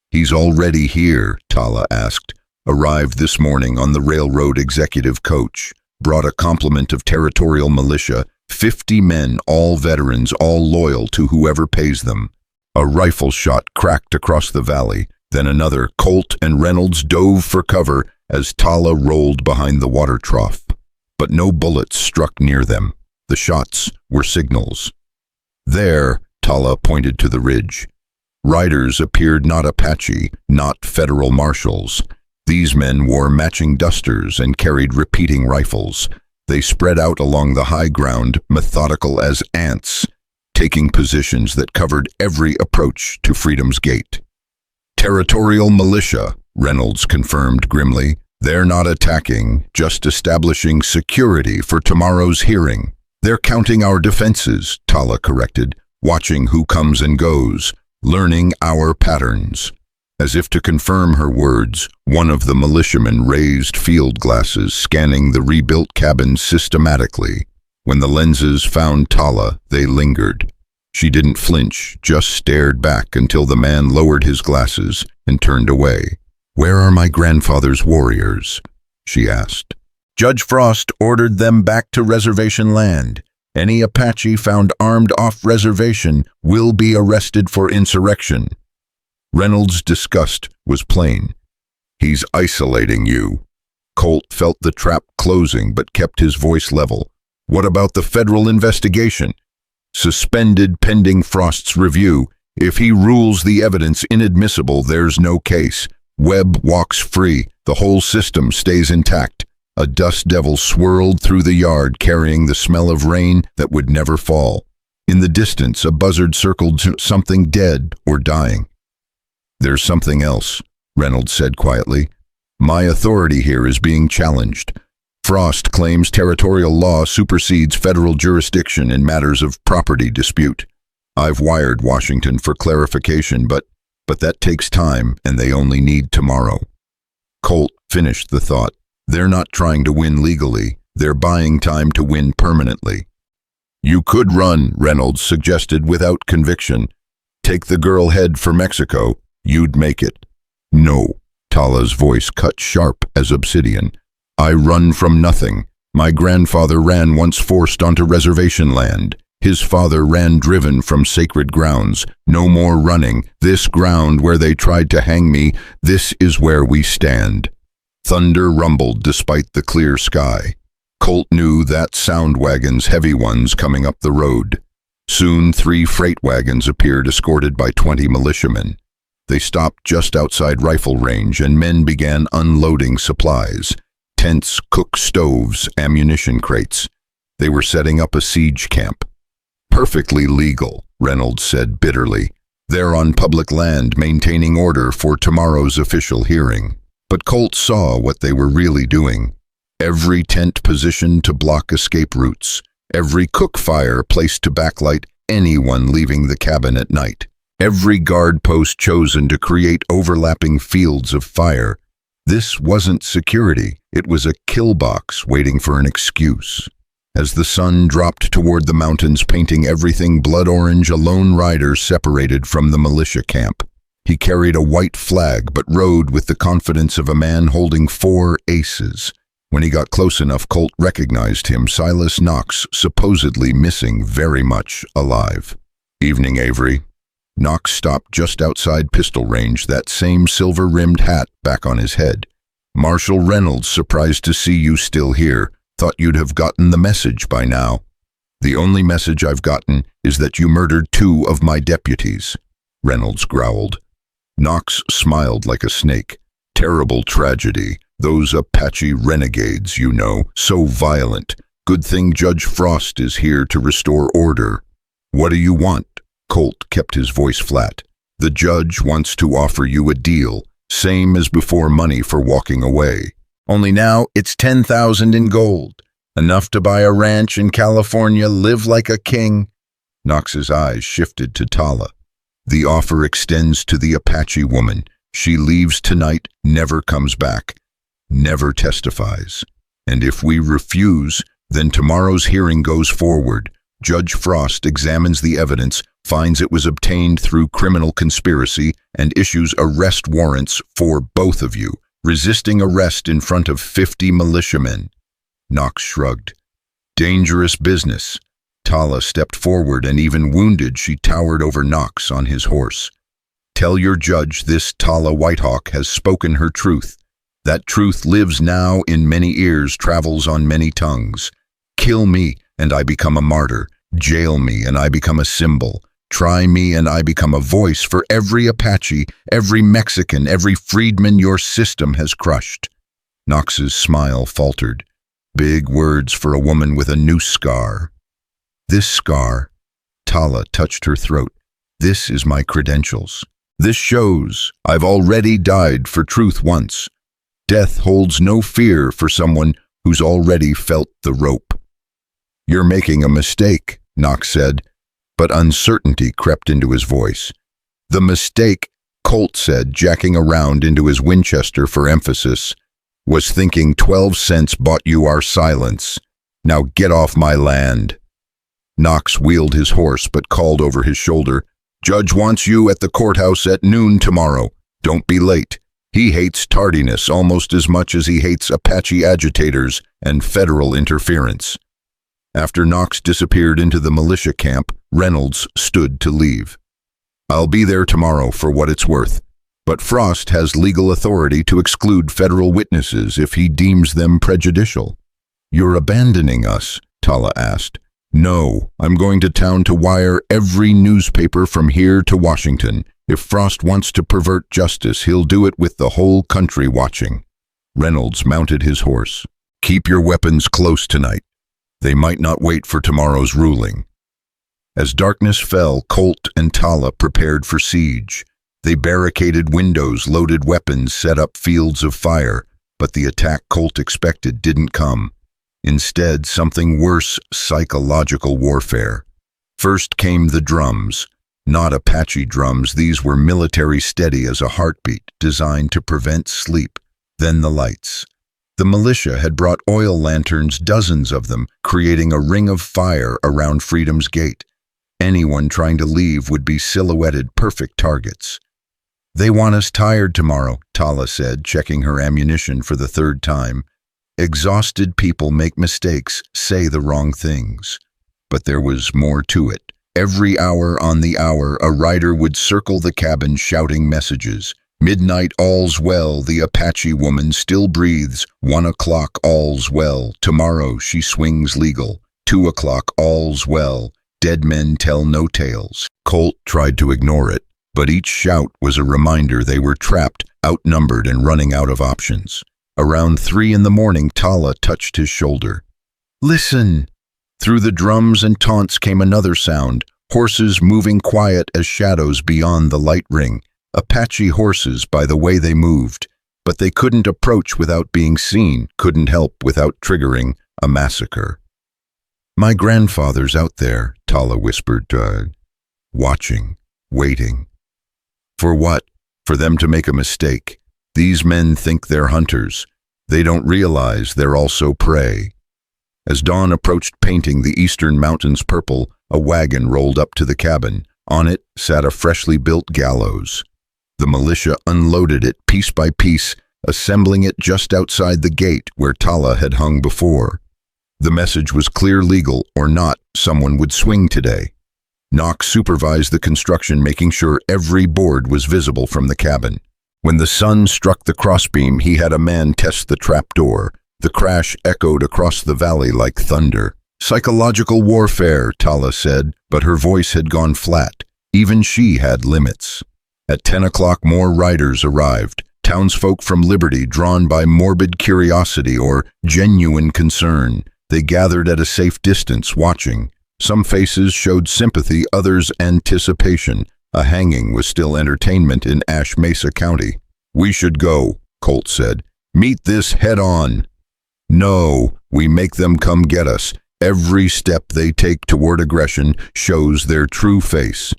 "He's already here," Tala asked. "Arrived this morning on the railroad executive coach. Brought a complement of territorial militia, 50 men, all veterans, all loyal to whoever pays them." A rifle shot cracked across the valley. Then another. Colt and Reynolds dove for cover as Tala rolled behind the water trough. But no bullets struck near them. The shots were signals. "There," Tala pointed to the ridge. Riders appeared, not Apache, not federal marshals. These men wore matching dusters and carried repeating rifles. They spread out along the high ground, methodical as ants. taking positions that covered every approach to Freedom's Gate. Territorial militia, Reynolds confirmed grimly. They're not attacking, just establishing security for tomorrow's hearing. They're counting our defenses, Tala corrected, watching who comes and goes, learning our patterns. As if to confirm her words, one of the militiamen raised field glasses, scanning the rebuilt cabin systematically. When the lenses found Tala, they lingered. She didn't flinch, just stared back until the man lowered his glasses and turned away. "Where are my grandfather's warriors?" she asked. "Judge Frost ordered them back to reservation land. Any Apache found armed off-reservation will be arrested for insurrection." Reynolds' disgust was plain. "He's isolating you." Colt felt the trap closing but kept his voice level. "What about the federal investigation?" "Suspended pending Frost's review. If he rules the evidence inadmissible, there's no case. Webb walks free. The whole system stays intact." A dust devil swirled through the yard, carrying the smell of rain that would never fall. In the distance, a buzzard circled something dead or dying. "There's something else," Reynolds said quietly. "My authority here is being challenged. Frost claims territorial law supersedes federal jurisdiction in matters of property dispute. I've wired Washington for clarification, but that takes time, and they only need tomorrow." Colt finished the thought. "They're not trying to win legally. They're buying time to win permanently." "You could run," Reynolds suggested without conviction. "Take the girl head for Mexico. You'd make it." "No," Tala's voice cut sharp as obsidian. "I run from nothing. My grandfather ran once forced onto reservation land. His father ran driven from sacred grounds. No more running. This ground where they tried to hang me, this is where we stand." Thunder rumbled despite the clear sky. Colt knew that sound wagons, heavy ones, coming up the road. Soon 3 freight wagons appeared, escorted by 20 militiamen. They stopped just outside rifle range, and men began unloading supplies. Tents, cook stoves, ammunition crates. They were setting up a siege camp. "Perfectly legal," Reynolds said bitterly. "They're on public land, maintaining order for tomorrow's official hearing." But Colt saw what they were really doing. Every tent positioned to block escape routes. Every cook fire placed to backlight anyone leaving the cabin at night. Every guard post chosen to create overlapping fields of fire. This wasn't security. It was a kill box waiting for an excuse. As the sun dropped toward the mountains, painting everything blood orange, a lone rider separated from the militia camp. He carried a white flag but rode with the confidence of a man holding 4 aces. When he got close enough, Colt recognized him, Silas Knox, supposedly missing, very much alive. "Evening, Avery." Knox stopped just outside pistol range, that same silver-rimmed hat back on his head. "Marshal Reynolds, surprised to see you still here. Thought you'd have gotten the message by now." "The only message I've gotten is that you murdered 2 of my deputies," Reynolds growled. Knox smiled like a snake. "Terrible tragedy. Those Apache renegades, you know, so violent. Good thing Judge Frost is here to restore order." "What do you want?" Colt kept his voice flat. "The judge wants to offer you a deal, same as before, money for walking away. Only now it's 10,000 in gold. Enough to buy a ranch in California, live like a king." Knox's eyes shifted to Tala. "The offer extends to the Apache woman. She leaves tonight, never comes back, never testifies. And if we refuse, then tomorrow's hearing goes forward. Judge Frost examines the evidence, finds it was obtained through criminal conspiracy, and issues arrest warrants for both of you, resisting arrest in front of 50 militiamen." Knox shrugged. "Dangerous business." Tala stepped forward, and even wounded, she towered over Knox on his horse. "Tell your judge this Tala Whitehawk has spoken her truth. That truth lives now in many ears, travels on many tongues. Kill me, and I become a martyr. Jail me, and I become a symbol. Try me, and I become a voice for every Apache, every Mexican, every freedman your system has crushed." Knox's smile faltered. Big words for a woman with a new scar. "This scar," Tala touched her throat. This is my credentials. This shows I've already died for truth once. Death holds no fear for someone who's already felt the rope. You're making a mistake, Knox said, but uncertainty crept into his voice. The mistake, Colt said, jacking around into his Winchester for emphasis, was thinking 12 cents bought you our silence. Now get off my land. Knox wheeled his horse but called over his shoulder, Judge wants you at the courthouse at noon tomorrow. Don't be late. He hates tardiness almost as much as he hates Apache agitators and federal interference. After Knox disappeared into the militia camp, Reynolds stood to leave. I'll be there tomorrow for what it's worth, but Frost has legal authority to exclude federal witnesses if he deems them prejudicial. You're abandoning us? Tala asked. No, I'm going to town to wire every newspaper from here to Washington. If Frost wants to pervert justice, he'll do it with the whole country watching. Reynolds mounted his horse. Keep your weapons close tonight. They might not wait for tomorrow's ruling. As darkness fell, Colt and Tala prepared for siege. They barricaded windows, loaded weapons, set up fields of fire, but the attack Colt expected didn't come. Instead, something worse, psychological warfare. First came the drums. Not Apache drums, these were military steady as a heartbeat, designed to prevent sleep. Then the lights. The militia had brought oil lanterns, dozens of them, creating a ring of fire around Freedom's Gate. Anyone trying to leave would be silhouetted perfect targets. They want us tired tomorrow, Tala said, checking her ammunition for the third time. Exhausted people make mistakes, say the wrong things. But there was more to it. Every hour on the hour, a rider would circle the cabin shouting messages. Midnight, all's well, the Apache woman still breathes. 1 o'clock, all's well, tomorrow she swings legal. 2 o'clock, all's well, dead men tell no tales. Colt tried to ignore it, but each shout was a reminder they were trapped, outnumbered, and running out of options. Around 3 in the morning, Tala touched his shoulder. Listen! Through the drums and taunts came another sound, horses moving quiet as shadows beyond the light ring. Apache horses by the way they moved, but they couldn't approach without being seen, couldn't help without triggering a massacre. My grandfather's out there, Tala whispered, watching, waiting. For what? For them to make a mistake. These men think they're hunters. They don't realize they're also prey. As dawn approached, painting the eastern mountains purple, a wagon rolled up to the cabin. On it sat a freshly built gallows. The militia unloaded it piece by piece, assembling it just outside the gate where Tala had hung before. The message was clear: legal or not, someone would swing today. Knox supervised the construction, making sure every board was visible from the cabin. When the sun struck the crossbeam, he had a man test the trapdoor. The crash echoed across the valley like thunder. Psychological warfare, Tala said, but her voice had gone flat. Even she had limits. At 10 o'clock, more riders arrived, townsfolk from Liberty drawn by morbid curiosity or genuine concern. They gathered at a safe distance, watching. Some faces showed sympathy, others anticipation. A hanging was still entertainment in Ash Mesa County. We should go, Colt said. Meet this head on. No, we make them come get us. Every step they take toward aggression shows their true face.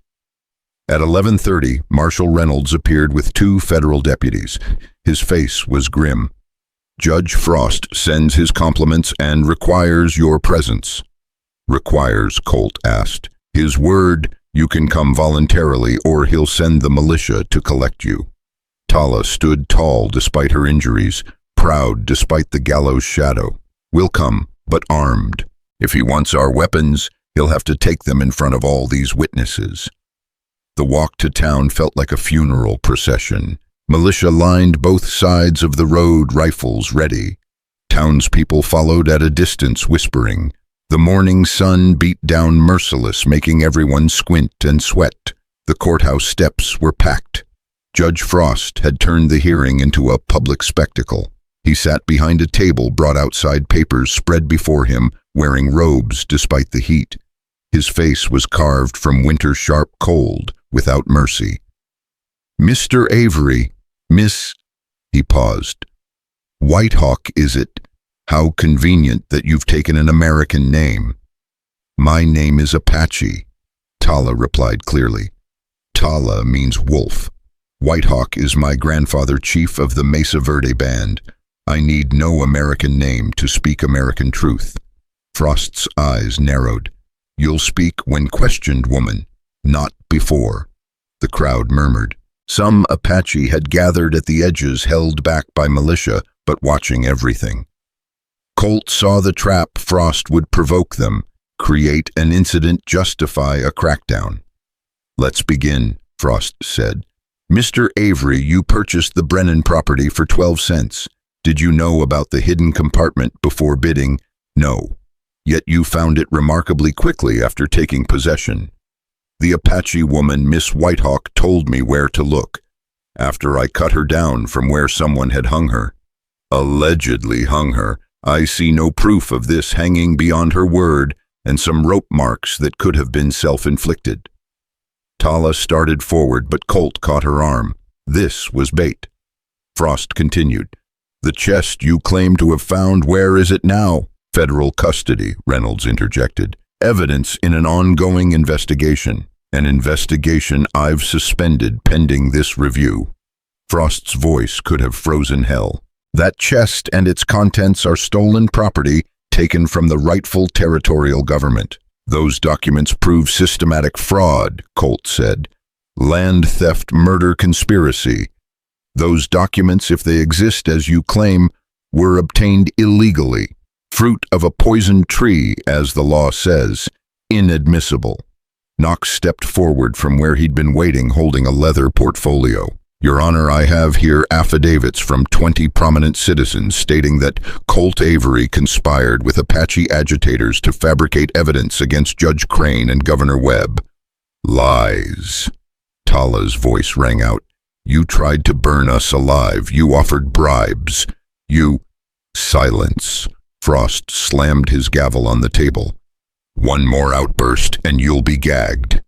At 11:30, Marshal Reynolds appeared with 2 federal deputies. His face was grim. Judge Frost sends his compliments and requires your presence. Requires, Colt asked. His word, you can come voluntarily or he'll send the militia to collect you. Tala stood tall despite her injuries, proud despite the gallows shadow. We'll come, but armed. If he wants our weapons, he'll have to take them in front of all these witnesses. The walk to town felt like a funeral procession. Militia lined both sides of the road, rifles ready. Townspeople followed at a distance, whispering. The morning sun beat down merciless, making everyone squint and sweat. The courthouse steps were packed. Judge Frost had turned the hearing into a public spectacle. He sat behind a table, brought outside papers spread before him, wearing robes despite the heat. His face was carved from winter-sharp cold, without mercy. "Mr. Avery, Miss—" He paused. "Whitehawk, is it? How convenient that you've taken an American name." "My name is Apache," Tala replied clearly. "Tala means wolf. Whitehawk is my grandfather, chief of the Mesa Verde band. I need no American name to speak American truth." Frost's eyes narrowed. "You'll speak when questioned, woman, not before." The crowd murmured. Some Apache had gathered at the edges, held back by militia, but watching everything. Colt saw the trap Frost would provoke them, create an incident, justify a crackdown. "Let's begin," Frost said. "Mr. Avery, you purchased the Brennan property for 12 cents. Did you know about the hidden compartment before bidding? No. Yet you found it remarkably quickly after taking possession. The Apache woman, Miss Whitehawk, told me where to look, after I cut her down from where someone had hung her. Allegedly hung her. I see no proof of this, hanging beyond her word, and some rope marks that could have been self-inflicted." Tala started forward, but Colt caught her arm. This was bait. Frost continued. "The chest you claim to have found, where is it now?" "Federal custody," Reynolds interjected. "Evidence in an ongoing investigation. An investigation I've suspended pending this review." Frost's voice could have frozen hell. "That chest and its contents are stolen property taken from the rightful territorial government. Those documents prove systematic fraud," Colt said. "Land theft, murder, conspiracy. Those documents, if they exist as you claim, were obtained illegally. Fruit of a poisoned tree, as the law says. Inadmissible." Knox stepped forward from where he'd been waiting, holding a leather portfolio. "Your Honor, I have here affidavits from 20 prominent citizens stating that Colt Avery conspired with Apache agitators to fabricate evidence against Judge Crane and Governor Webb." "Lies." Tala's voice rang out. "You tried to burn us alive. You offered bribes. You—" "Silence." Frost slammed his gavel on the table. "One more outburst and you'll be gagged."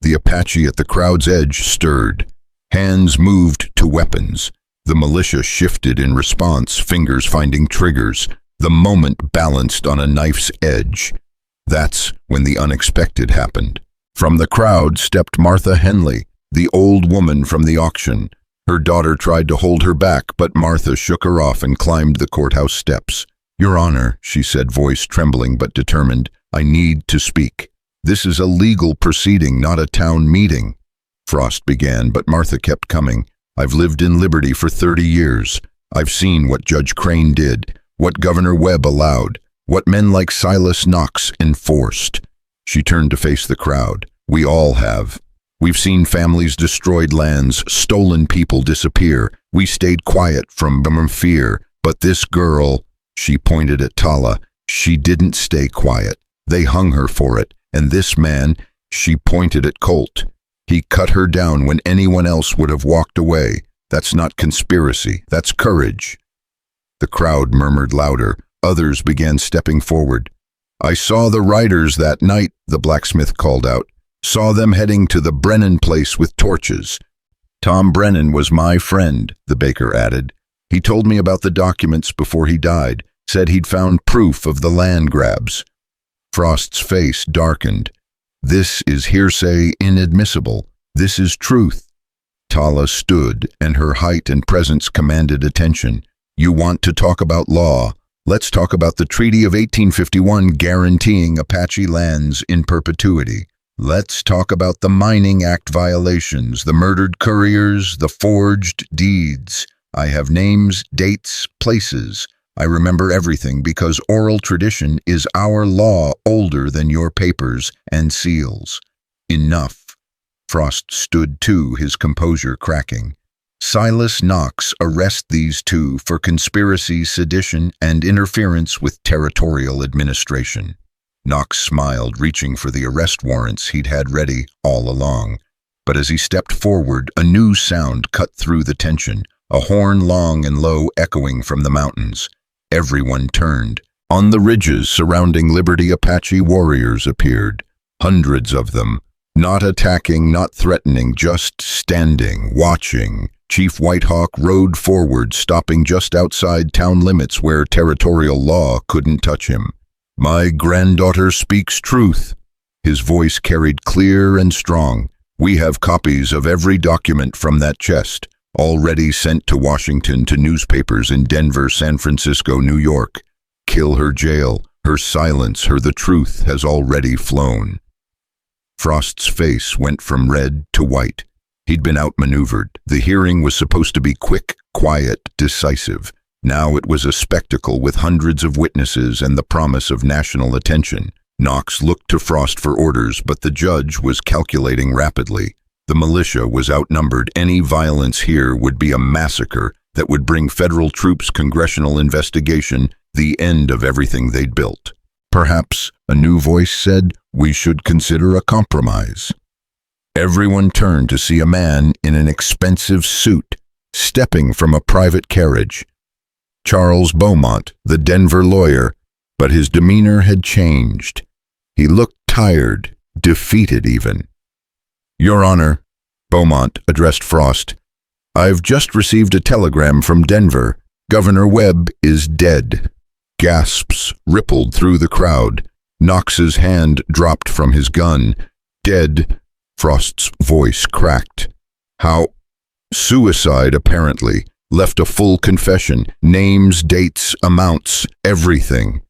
The Apache at the crowd's edge stirred. Hands moved to weapons. The militia shifted in response, fingers finding triggers. The moment balanced on a knife's edge. That's when the unexpected happened. From the crowd stepped Martha Henley, the old woman from the auction. Her daughter tried to hold her back, but Martha shook her off and climbed the courthouse steps. "Your Honor," she said, voice trembling but determined, "I need to speak. This is a legal proceeding, not a town meeting." Frost began, but Martha kept coming. "I've lived in Liberty for 30 years. I've seen what Judge Crane did, what Governor Webb allowed, what men like Silas Knox enforced." She turned to face the crowd. "We all have. We've seen families destroyed, lands, stolen people disappear. We stayed quiet from fear. But this girl," she pointed at Tala, "she didn't stay quiet. They hung her for it. And this man," she pointed at Colt, "he cut her down when anyone else would have walked away. That's not conspiracy. That's courage." The crowd murmured louder. Others began stepping forward. "I saw the riders that night," the blacksmith called out. "Saw them heading to the Brennan place with torches." "Tom Brennan was my friend," the baker added. "He told me about the documents before he died, said he'd found proof of the land grabs." Frost's face darkened. "This is hearsay, inadmissible. This is truth." Tala stood, and her height and presence commanded attention. "You want to talk about law? Let's talk about the Treaty of 1851 guaranteeing Apache lands in perpetuity. Let's talk about the Mining Act violations, the murdered couriers, the forged deeds. I have names, dates, places. I remember everything because oral tradition is our law, older than your papers and seals." "Enough." Frost stood too, his composure cracking. "Silas Knox, arrest these two for conspiracy, sedition, and interference with territorial administration." Knox smiled, reaching for the arrest warrants he'd had ready all along. But as he stepped forward, a new sound cut through the tension, a horn long and low echoing from the mountains. Everyone turned. On the ridges surrounding Liberty, Apache warriors appeared. hundreds of them, not attacking, not threatening, just standing, watching. Chief Whitehawk rode forward, stopping just outside town limits where territorial law couldn't touch him. "My granddaughter speaks truth." His voice carried clear and strong. "We have copies of every document from that chest, already sent to Washington, to newspapers in Denver, San Francisco, New York. Kill her, jail, her, silence her, the truth has already flown." Frost's face went from red to white. He'd been outmaneuvered. The hearing was supposed to be quick, quiet, decisive. Now it was a spectacle with hundreds of witnesses and the promise of national attention. Knox looked to Frost for orders, but the judge was calculating rapidly. The militia was outnumbered. Any violence here would be a massacre that would bring federal troops, congressional investigation, the end of everything they'd built. Perhaps, a new voice said, we should consider a compromise. Everyone turned to see a man in an expensive suit, stepping from a private carriage. Charles Beaumont, the Denver lawyer, but his demeanor had changed. He looked tired, defeated even. "Your Honor," Beaumont addressed Frost, "I've just received a telegram from Denver. Governor Webb is dead." Gasps rippled through the crowd. Knox's hand dropped from his gun. "Dead?" Frost's voice cracked. "How?" "Suicide, apparently. Left a full confession. Names, dates, amounts, everything."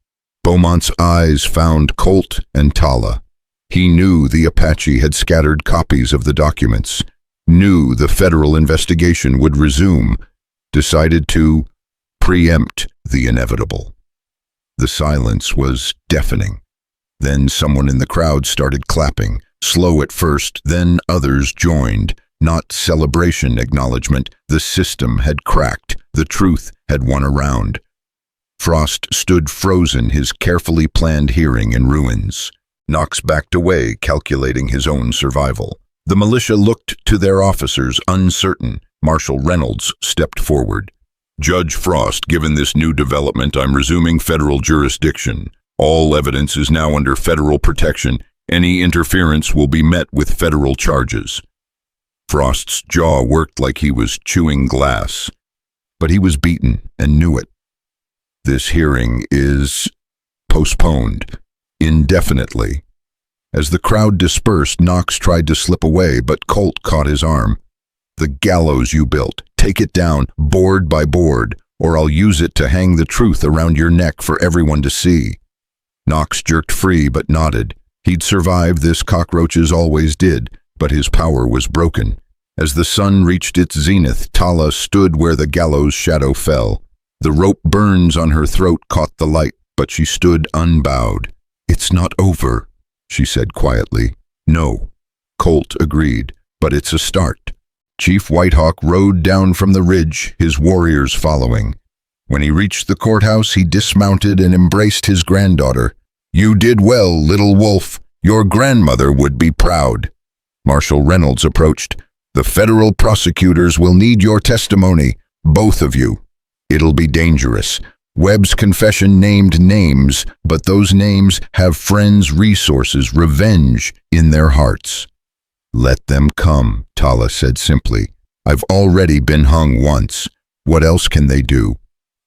Beaumont's eyes found Colt and Tala. He knew the Apache had scattered copies of the documents, knew the federal investigation would resume, decided to preempt the inevitable. The silence was deafening. Then someone in the crowd started clapping, slow at first, then others joined. Not celebration, acknowledgement. The system had cracked. The truth had won around. Frost stood frozen, his carefully planned hearing in ruins. Knox backed away, calculating his own survival. The militia looked to their officers, uncertain. Marshal Reynolds stepped forward. "Judge Frost, given this new development, I'm resuming federal jurisdiction. All evidence is now under federal protection. Any interference will be met with federal charges." Frost's jaw worked like he was chewing glass. But he was beaten and knew it. "This hearing is postponed indefinitely." As the crowd dispersed, Knox tried to slip away, but Colt caught his arm. "The gallows you built, take it down, board by board, or I'll use it to hang the truth around your neck for everyone to see." Knox jerked free but nodded. He'd survived this, cockroaches always did, but his power was broken. As the sun reached its zenith, Tala stood where the gallows shadow fell. The rope burns on her throat caught the light, but she stood unbowed. "It's not over," she said quietly. "No," Colt agreed, "but it's a start." Chief Whitehawk rode down from the ridge, his warriors following. When he reached the courthouse, he dismounted and embraced his granddaughter. "You did well, little wolf. Your grandmother would be proud." Marshal Reynolds approached. "The federal prosecutors will need your testimony, both of you. It'll be dangerous. Webb's confession named names, but those names have friends, resources, revenge in their hearts." "Let them come," Tala said simply. "I've already been hung once. What else can they do?"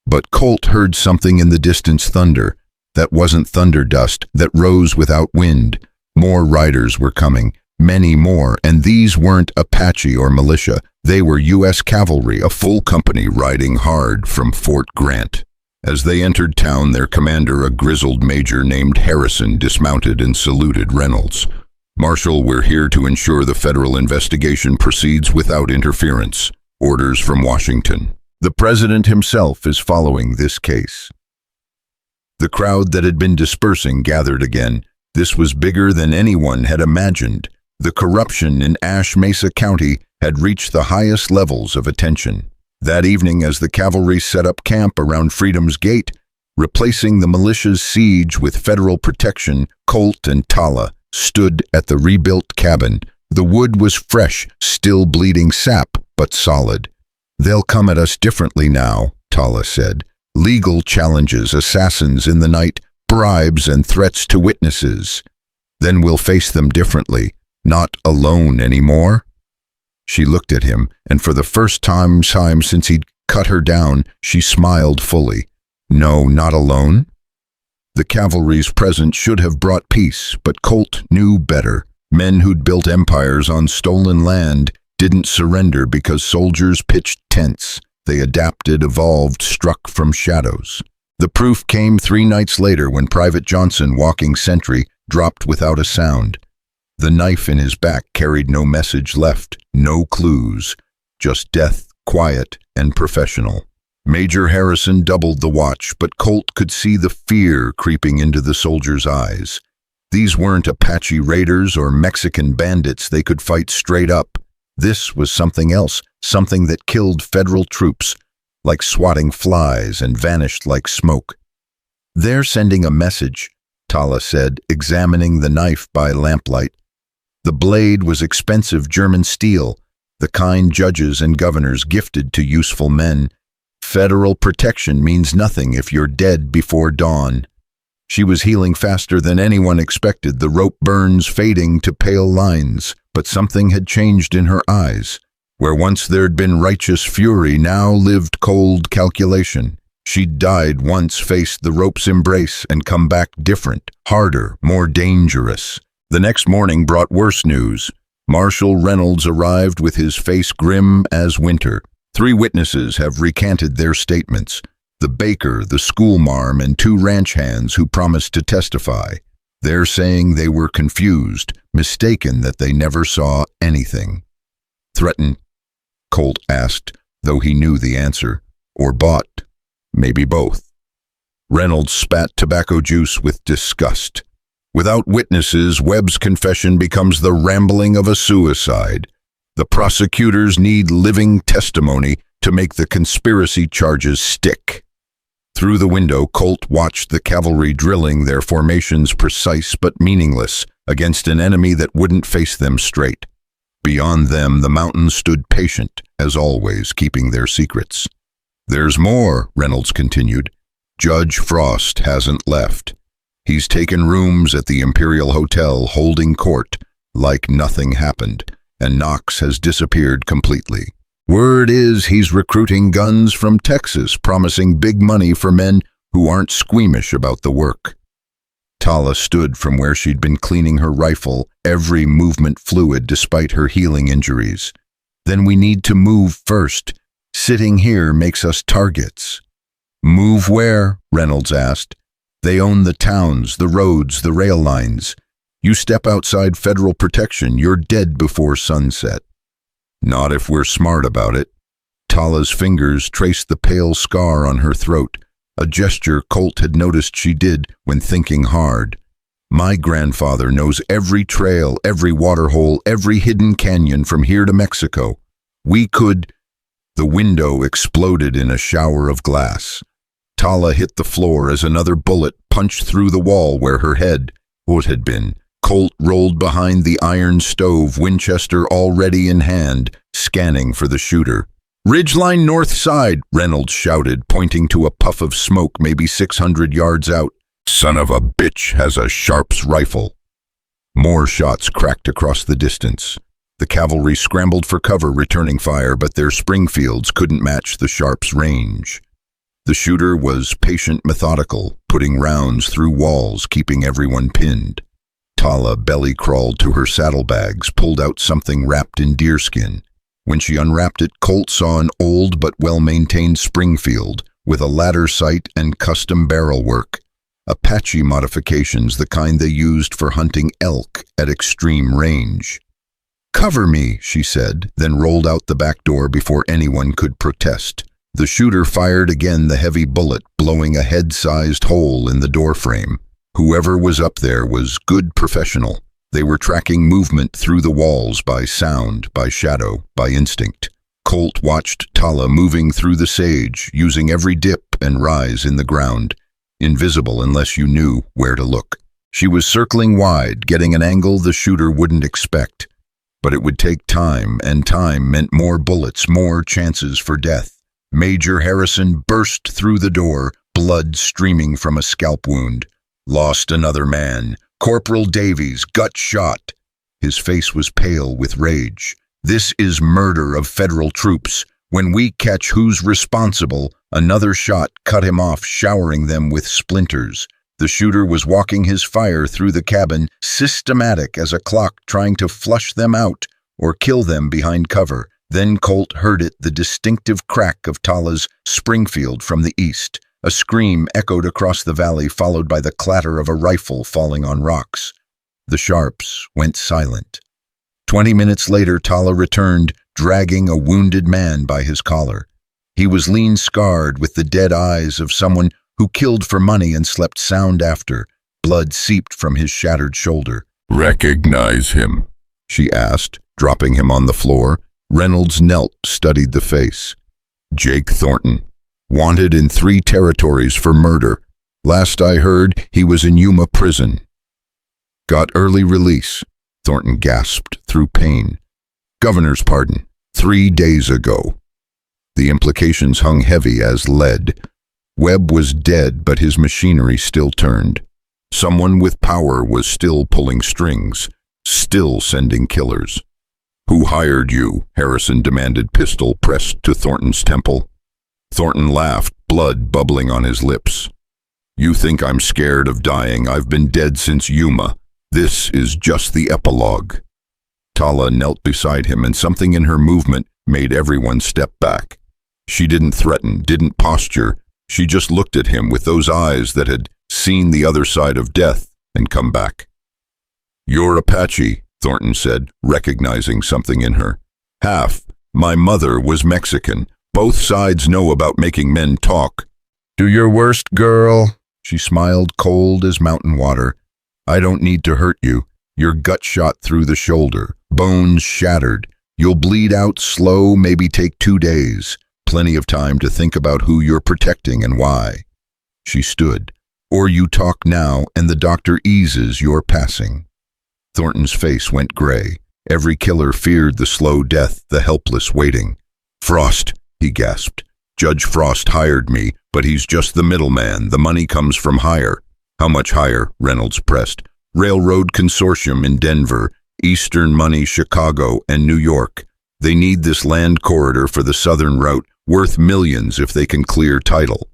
But Colt heard something in the distance, thunder. That wasn't thunder dust, that rose without wind. More riders were coming, many more, and these weren't Apache or militia. They were U.S. cavalry, a full company riding hard from Fort Grant. As they entered town, their commander, a grizzled major named Harrison, dismounted and saluted Reynolds. "Marshal, we're here to ensure the federal investigation proceeds without interference. Orders from Washington. The president himself is following this case." The crowd that had been dispersing gathered again. This was bigger than anyone had imagined. The corruption in Ash Mesa County had reached the highest levels of attention. That evening, as the cavalry set up camp around Freedom's Gate, replacing the militia's siege with federal protection, Colt and Tala stood at the rebuilt cabin. The wood was fresh, still bleeding sap, but solid. "They'll come at us differently now," Tala said. "Legal challenges, assassins in the night, bribes and threats to witnesses." Then we'll face them differently, not alone anymore." She looked at him, and for the first time since he'd cut her down, she smiled fully. "No, not alone." The cavalry's presence should have brought peace, but Colt knew better. Men who'd built empires on stolen land didn't surrender because soldiers pitched tents. They adapted, evolved, struck from shadows. The proof came 3 nights later when Private Johnson, walking sentry, dropped without a sound. The knife in his back carried no message left, no clues, just death, quiet and professional. Major Harrison doubled the watch, but Colt could see the fear creeping into the soldiers' eyes. These weren't Apache raiders or Mexican bandits they could fight straight up. This was something else, something that killed federal troops, like swatting flies, and vanished like smoke. "They're sending a message," Tala said, examining the knife by lamplight. The blade was expensive German steel, the kind judges and governors gifted to useful men. Federal protection means nothing if you're dead before dawn. She was healing faster than anyone expected, the rope burns fading to pale lines, but something had changed in her eyes. Where once there'd been righteous fury, now lived cold calculation. She'd died once, faced the rope's embrace, and come back different, harder, more dangerous. The next morning brought worse news. Marshal Reynolds arrived with his face grim as winter. 3 witnesses have recanted their statements. The baker, the schoolmarm, and 2 ranch hands who promised to testify. They're saying they were confused, mistaken that they never saw anything. "Threatened?" Colt asked, though he knew the answer. "Or bought? Maybe both." Reynolds spat tobacco juice with disgust. Without witnesses, Webb's confession becomes the rambling of a suicide. The prosecutors need living testimony to make the conspiracy charges stick. Through the window, Colt watched the cavalry drilling their formations precise but meaningless against an enemy that wouldn't face them straight. Beyond them, the mountains stood patient, as always, keeping their secrets. "There's more," Reynolds continued. "Judge Frost hasn't left. He's taken rooms at the Imperial Hotel, holding court, like nothing happened, and Knox has disappeared completely. Word is he's recruiting guns from Texas, promising big money for men who aren't squeamish about the work." Tala stood from where she'd been cleaning her rifle, every movement fluid despite her healing injuries. "Then we need to move first. Sitting here makes us targets." "Move where?" Reynolds asked. "They own the towns, the roads, the rail lines. You step outside federal protection, you're dead before sunset." "Not if we're smart about it." Tala's fingers traced the pale scar on her throat, a gesture Colt had noticed she did when thinking hard. "My grandfather knows every trail, every waterhole, every hidden canyon from here to Mexico. We could—" The window exploded in a shower of glass. Tala hit the floor as another bullet punched through the wall where her head had been. Colt rolled behind the iron stove, Winchester already in hand, scanning for the shooter. "Ridgeline north side," Reynolds shouted, pointing to a puff of smoke maybe 600 yards out. "Son of a bitch has a Sharps rifle." More shots cracked across the distance. The cavalry scrambled for cover, returning fire, but their Springfields couldn't match the Sharps' range. The shooter was patient, methodical, putting rounds through walls, keeping everyone pinned. Tala belly crawled to her saddlebags, pulled out something wrapped in deerskin. When she unwrapped it, Colt saw an old but well-maintained Springfield with a ladder sight and custom barrel work. Apache modifications, the kind they used for hunting elk at extreme range. "Cover me," she said, then rolled out the back door before anyone could protest. The shooter fired again, the heavy bullet blowing a head-sized hole in the doorframe. Whoever was up there was good professional. They were tracking movement through the walls by sound, by shadow, by instinct. Colt watched Tala moving through the sage, using every dip and rise in the ground, invisible unless you knew where to look. She was circling wide, getting an angle the shooter wouldn't expect. But it would take time, and time meant more bullets, more chances for death. Major Harrison burst through the door, blood streaming from a scalp wound. "Lost another man. Corporal Davies, gut shot. His face was pale with rage. This is murder of federal troops. When we catch who's responsible, another shot cut him off, showering them with splinters. The shooter was walking his fire through the cabin, systematic as a clock, trying to flush them out or kill them behind cover. Then Colt heard it, the distinctive crack of Tala's Springfield from the east. A scream echoed across the valley, followed by the clatter of a rifle falling on rocks. The Sharps went silent. 20 minutes later, Tala returned, dragging a wounded man by his collar. He was lean-scarred, with the dead eyes of someone who killed for money and slept sound after. Blood seeped from his shattered shoulder. "Recognize him?" she asked, dropping him on the floor. Reynolds knelt, studied the face. "Jake Thornton, wanted in 3 territories for murder. Last I heard, he was in Yuma prison." "Got early release," Thornton gasped through pain. "Governor's pardon, 3 days ago." The implications hung heavy as lead. Webb was dead, but his machinery still turned. Someone with power was still pulling strings, still sending killers. "Who hired you?" Harrison demanded, pistol pressed to Thornton's temple. Thornton laughed, blood bubbling on his lips. "You think I'm scared of dying? I've been dead since Yuma. This is just the epilogue." Tala knelt beside him, and something in her movement made everyone step back. She didn't threaten, didn't posture. She just looked at him with those eyes that had seen the other side of death and come back. "You're Apache," Thornton said, recognizing something in her. "Half. My mother was Mexican. Both sides know about making men talk." "Do your worst, girl." She smiled, cold as mountain water. "I don't need to hurt you. Your gut shot through the shoulder, bones shattered. You'll bleed out slow, maybe take 2 days. Plenty of time to think about who you're protecting and why." She stood. "Or you talk now and the doctor eases your passing." Thornton's face went gray. Every killer feared the slow death, the helpless waiting. "Frost," he gasped. "Judge Frost hired me, but he's just the middleman. The money comes from higher." "How much higher?" Reynolds pressed. "Railroad Consortium in Denver, Eastern Money, Chicago, and New York. They need this land corridor for the southern route, worth millions if they can clear title."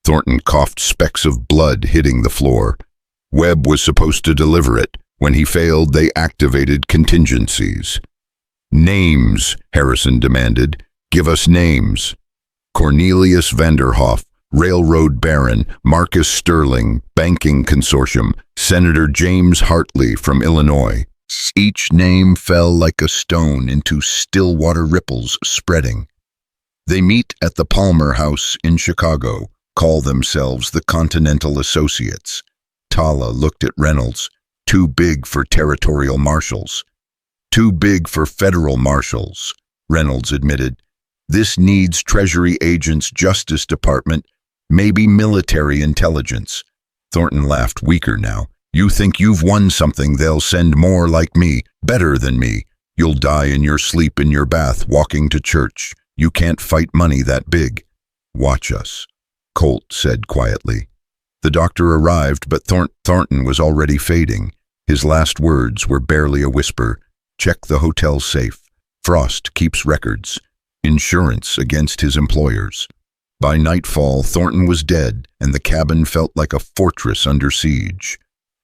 Thornton coughed, specks of blood hitting the floor. "Webb was supposed to deliver it. When he failed, they activated contingencies." "Names," Harrison demanded. "Give us names." "Cornelius Vanderhoff, Railroad Baron, Marcus Sterling, Banking Consortium, Senator James Hartley from Illinois." Each name fell like a stone into still water ripples spreading. "They meet at the Palmer House in Chicago, call themselves the Continental Associates." Tala looked at Reynolds. "Too big for territorial marshals." "Too big for federal marshals," Reynolds admitted. "This needs Treasury agents, Justice Department, maybe military intelligence." Thornton laughed, weaker now. "You think you've won something? They'll send more like me, better than me. You'll die in your sleep in your bath, walking to church. You can't fight money that big." "Watch us," Colt said quietly. The doctor arrived, but Thornton was already fading. His last words were barely a whisper. "Check the hotel safe. Frost keeps records. Insurance against his employers." By nightfall, Thornton was dead, and the cabin felt like a fortress under siege.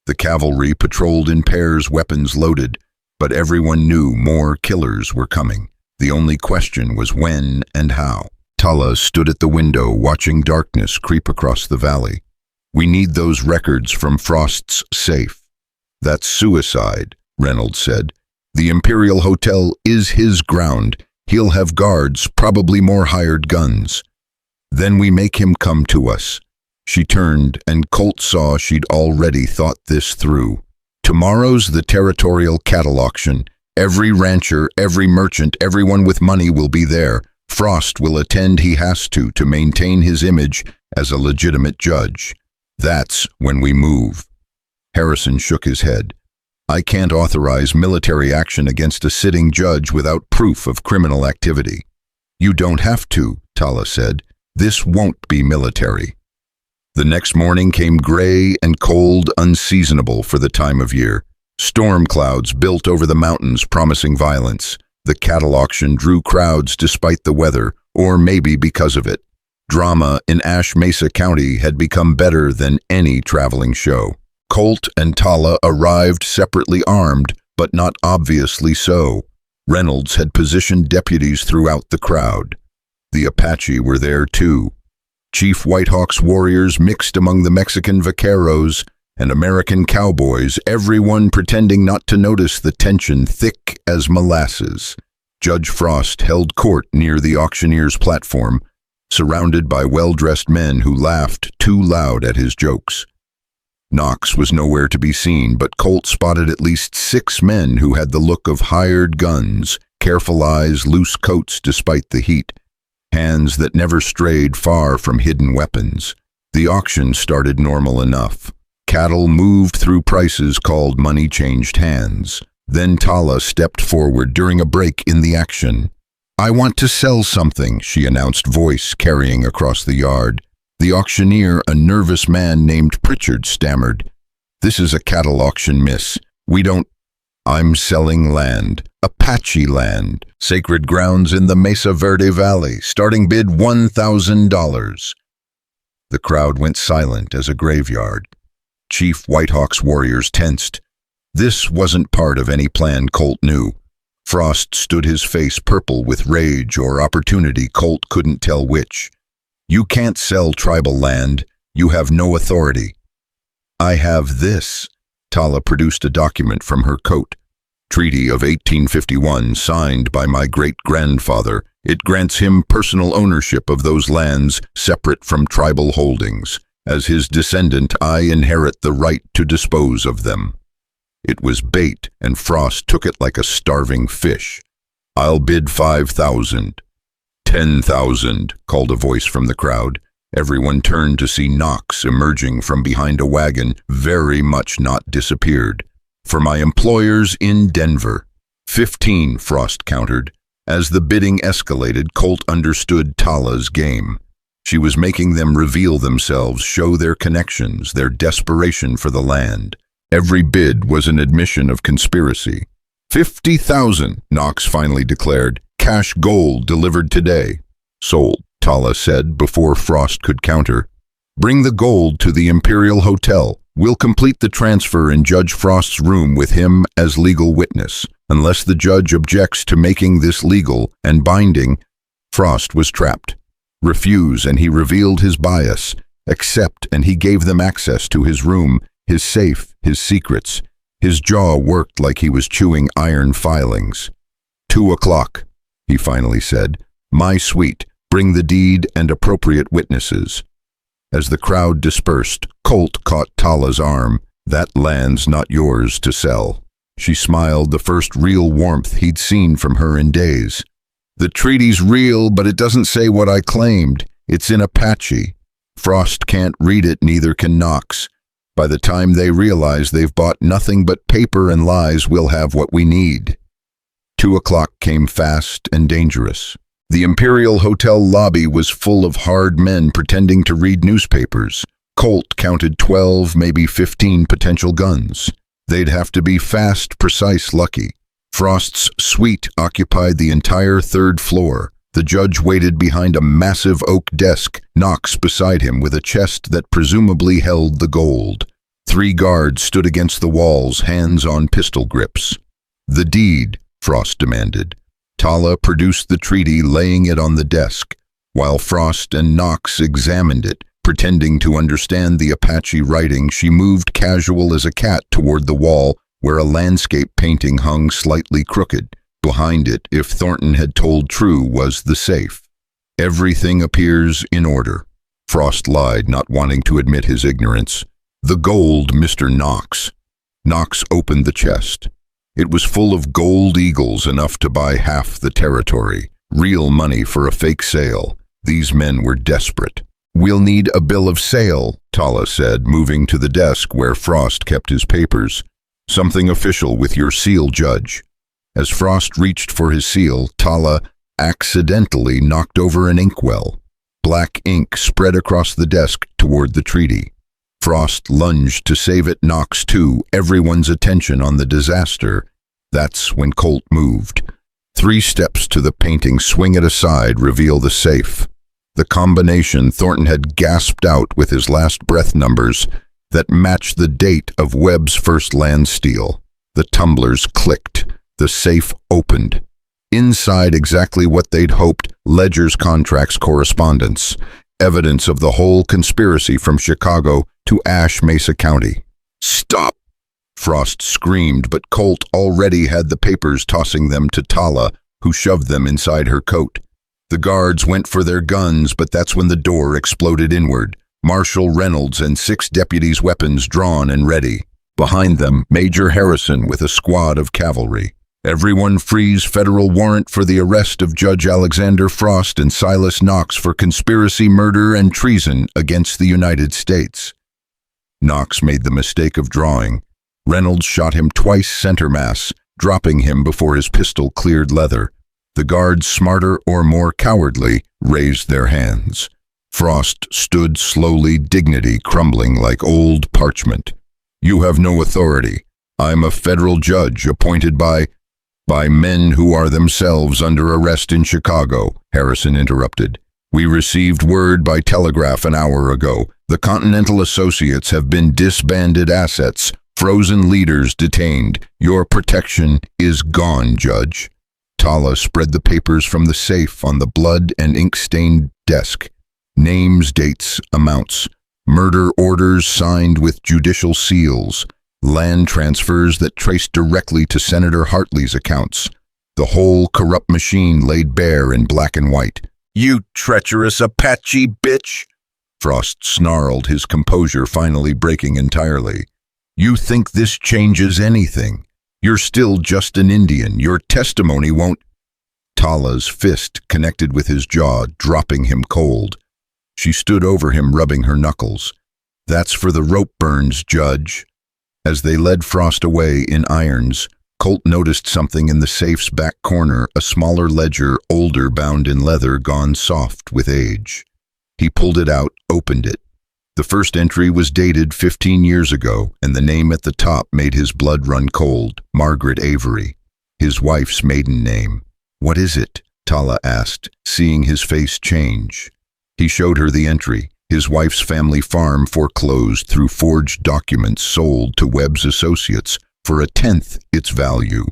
The cavalry patrolled in pairs, weapons loaded, but everyone knew more killers were coming. The only question was when and how. Tala stood at the window, watching darkness creep across the valley. "We need those records from Frost's safe." "That's suicide," Reynolds said. "The Imperial Hotel is his ground. He'll have guards, probably more hired guns." "Then we make him come to us." She turned, and Colt saw she'd already thought this through. "Tomorrow's the territorial cattle auction. Every rancher, every merchant, everyone with money will be there. Frost will attend, he has to maintain his image as a legitimate judge. That's when we move." Harrison shook his head. "I can't authorize military action against a sitting judge without proof of criminal activity." "You don't have to," Tala said. "This won't be military." The next morning came gray and cold, unseasonable for the time of year. Storm clouds built over the mountains, promising violence. The cattle auction drew crowds despite the weather, or maybe because of it. Drama in Ash Mesa County had become better than any traveling show. Colt and Tala arrived separately armed, but not obviously so. Reynolds had positioned deputies throughout the crowd. The Apache were there too. Chief Whitehawk's warriors mixed among the Mexican vaqueros and American cowboys, everyone pretending not to notice the tension thick as molasses. Judge Frost held court near the auctioneer's platform, surrounded by well-dressed men who laughed too loud at his jokes. Knox was nowhere to be seen, but Colt spotted at least 6 men who had the look of hired guns, careful eyes, loose coats despite the heat, hands that never strayed far from hidden weapons. The auction started normal enough. Cattle moved through prices called money changed hands. Then Tala stepped forward during a break in the action. "I want to sell something," she announced, voice carrying across the yard. The auctioneer, a nervous man named Pritchard, stammered, "This is a cattle auction, miss. We don't—" "I'm selling land. Apache land. Sacred grounds in the Mesa Verde Valley. Starting bid $1,000. The crowd went silent as a graveyard. Chief Whitehawk's warriors tensed. This wasn't part of any plan, Colt knew. Frost stood, his face purple with rage or opportunity, Colt couldn't tell which. "You can't sell tribal land. You have no authority." "I have this." Tala produced a document from her coat. "Treaty of 1851, signed by my great-grandfather. It grants him personal ownership of those lands separate from tribal holdings. As his descendant, I inherit the right to dispose of them." It was bait, and Frost took it like a starving fish. "I'll bid 5,000. 10,000, called a voice from the crowd. Everyone turned to see Knox emerging from behind a wagon, very much not disappeared. "For my employers in Denver." 15, Frost countered. As the bidding escalated, Colt understood Tala's game. She was making them reveal themselves, show their connections, their desperation for the land. Every bid was an admission of conspiracy. 50,000, Knox finally declared. "Cash gold delivered today." "Sold," Tala said before Frost could counter. "Bring the gold to the Imperial Hotel. We'll complete the transfer in Judge Frost's room with him as legal witness. Unless the judge objects to making this legal and binding." Frost was trapped. Refuse, and he revealed his bias. Accept, and he gave them access to his room, his safe, his secrets. His jaw worked like he was chewing iron filings. 2 o'clock, he finally said. "My suite. Bring the deed and appropriate witnesses." As the crowd dispersed, Colt caught Tala's arm. "That land's not yours to sell." She smiled, the first real warmth he'd seen from her in days. "The treaty's real, but it doesn't say what I claimed. It's in Apache. Frost can't read it, neither can Knox. By the time they realize they've bought nothing but paper and lies, we'll have what we need." 2 o'clock came fast and dangerous. The Imperial Hotel lobby was full of hard men pretending to read newspapers. Colt counted 12, maybe 15 potential guns. They'd have to be fast, precise, lucky. Frost's suite occupied the entire 3rd floor. The judge waited behind a massive oak desk, Knox beside him with a chest that presumably held the gold. 3 guards stood against the walls, hands on pistol grips. "The deed," Frost demanded. Tala produced the treaty, laying it on the desk, while Frost and Knox examined it. Pretending to understand the Apache writing, she moved casual as a cat toward the wall where a landscape painting hung slightly crooked. Behind it, if Thornton had told true, was the safe. "Everything appears in order." Frost lied, not wanting to admit his ignorance. "The gold, Mr. Knox." Knox opened the chest. It was full of gold eagles, enough to buy half the territory. Real money for a fake sale. These men were desperate. "We'll need a bill of sale," Tala said, moving to the desk where Frost kept his papers. "Something official with your seal, Judge." As Frost reached for his seal, Tala accidentally knocked over an inkwell. Black ink spread across the desk toward the treaty. Frost lunged to save it. Knox, too, everyone's attention on the disaster. That's when Colt moved. 3 steps to the painting, swing it aside, reveal the safe. The combination Thornton had gasped out with his last breath numbers that matched the date of Webb's first land steal. The tumblers clicked. The safe opened. Inside, exactly what they'd hoped: ledgers, contracts, correspondence. Evidence of the whole conspiracy from Chicago to Ash Mesa County. "Stop!" Frost screamed, but Colt already had the papers, tossing them to Tala, who shoved them inside her coat. The guards went for their guns, but that's when the door exploded inward. Marshal Reynolds and 6 deputies, weapons drawn and ready. Behind them, Major Harrison with a squad of cavalry. "Everyone freeze! Federal warrant for the arrest of Judge Alexander Frost and Silas Knox for conspiracy, murder, and treason against the United States." Knox made the mistake of drawing. Reynolds shot him twice center mass, dropping him before his pistol cleared leather. The guards, smarter or more cowardly, raised their hands. Frost stood slowly, dignity crumbling like old parchment. "You have no authority. I'm a federal judge appointed by men who are themselves under arrest in Chicago," Harrison interrupted. "We received word by telegraph an hour ago. The Continental Associates have been disbanded, assets, frozen, leaders detained. Your protection is gone, Judge." Tala spread the papers from the safe on the blood and ink-stained desk. Names, dates, amounts. Murder orders signed with judicial seals. Land transfers that traced directly to Senator Hartley's accounts. The whole corrupt machine laid bare in black and white. "You treacherous Apache bitch!" Frost snarled, his composure finally breaking entirely. "You think this changes anything? You're still just an Indian. Your testimony won't—" Tala's fist connected with his jaw, dropping him cold. She stood over him, rubbing her knuckles. "That's for the rope burns, Judge." As they led Frost away in irons, Colt noticed something in the safe's back corner, a smaller ledger, older, bound in leather, gone soft with age. He pulled it out, opened it. The first entry was dated 15 years ago, and the name at the top made his blood run cold: Margaret Avery, his wife's maiden name. "What is it?" Tala asked, seeing his face change. He showed her the entry: his wife's family farm foreclosed through forged documents, sold to Webb's associates for 1/10 its value.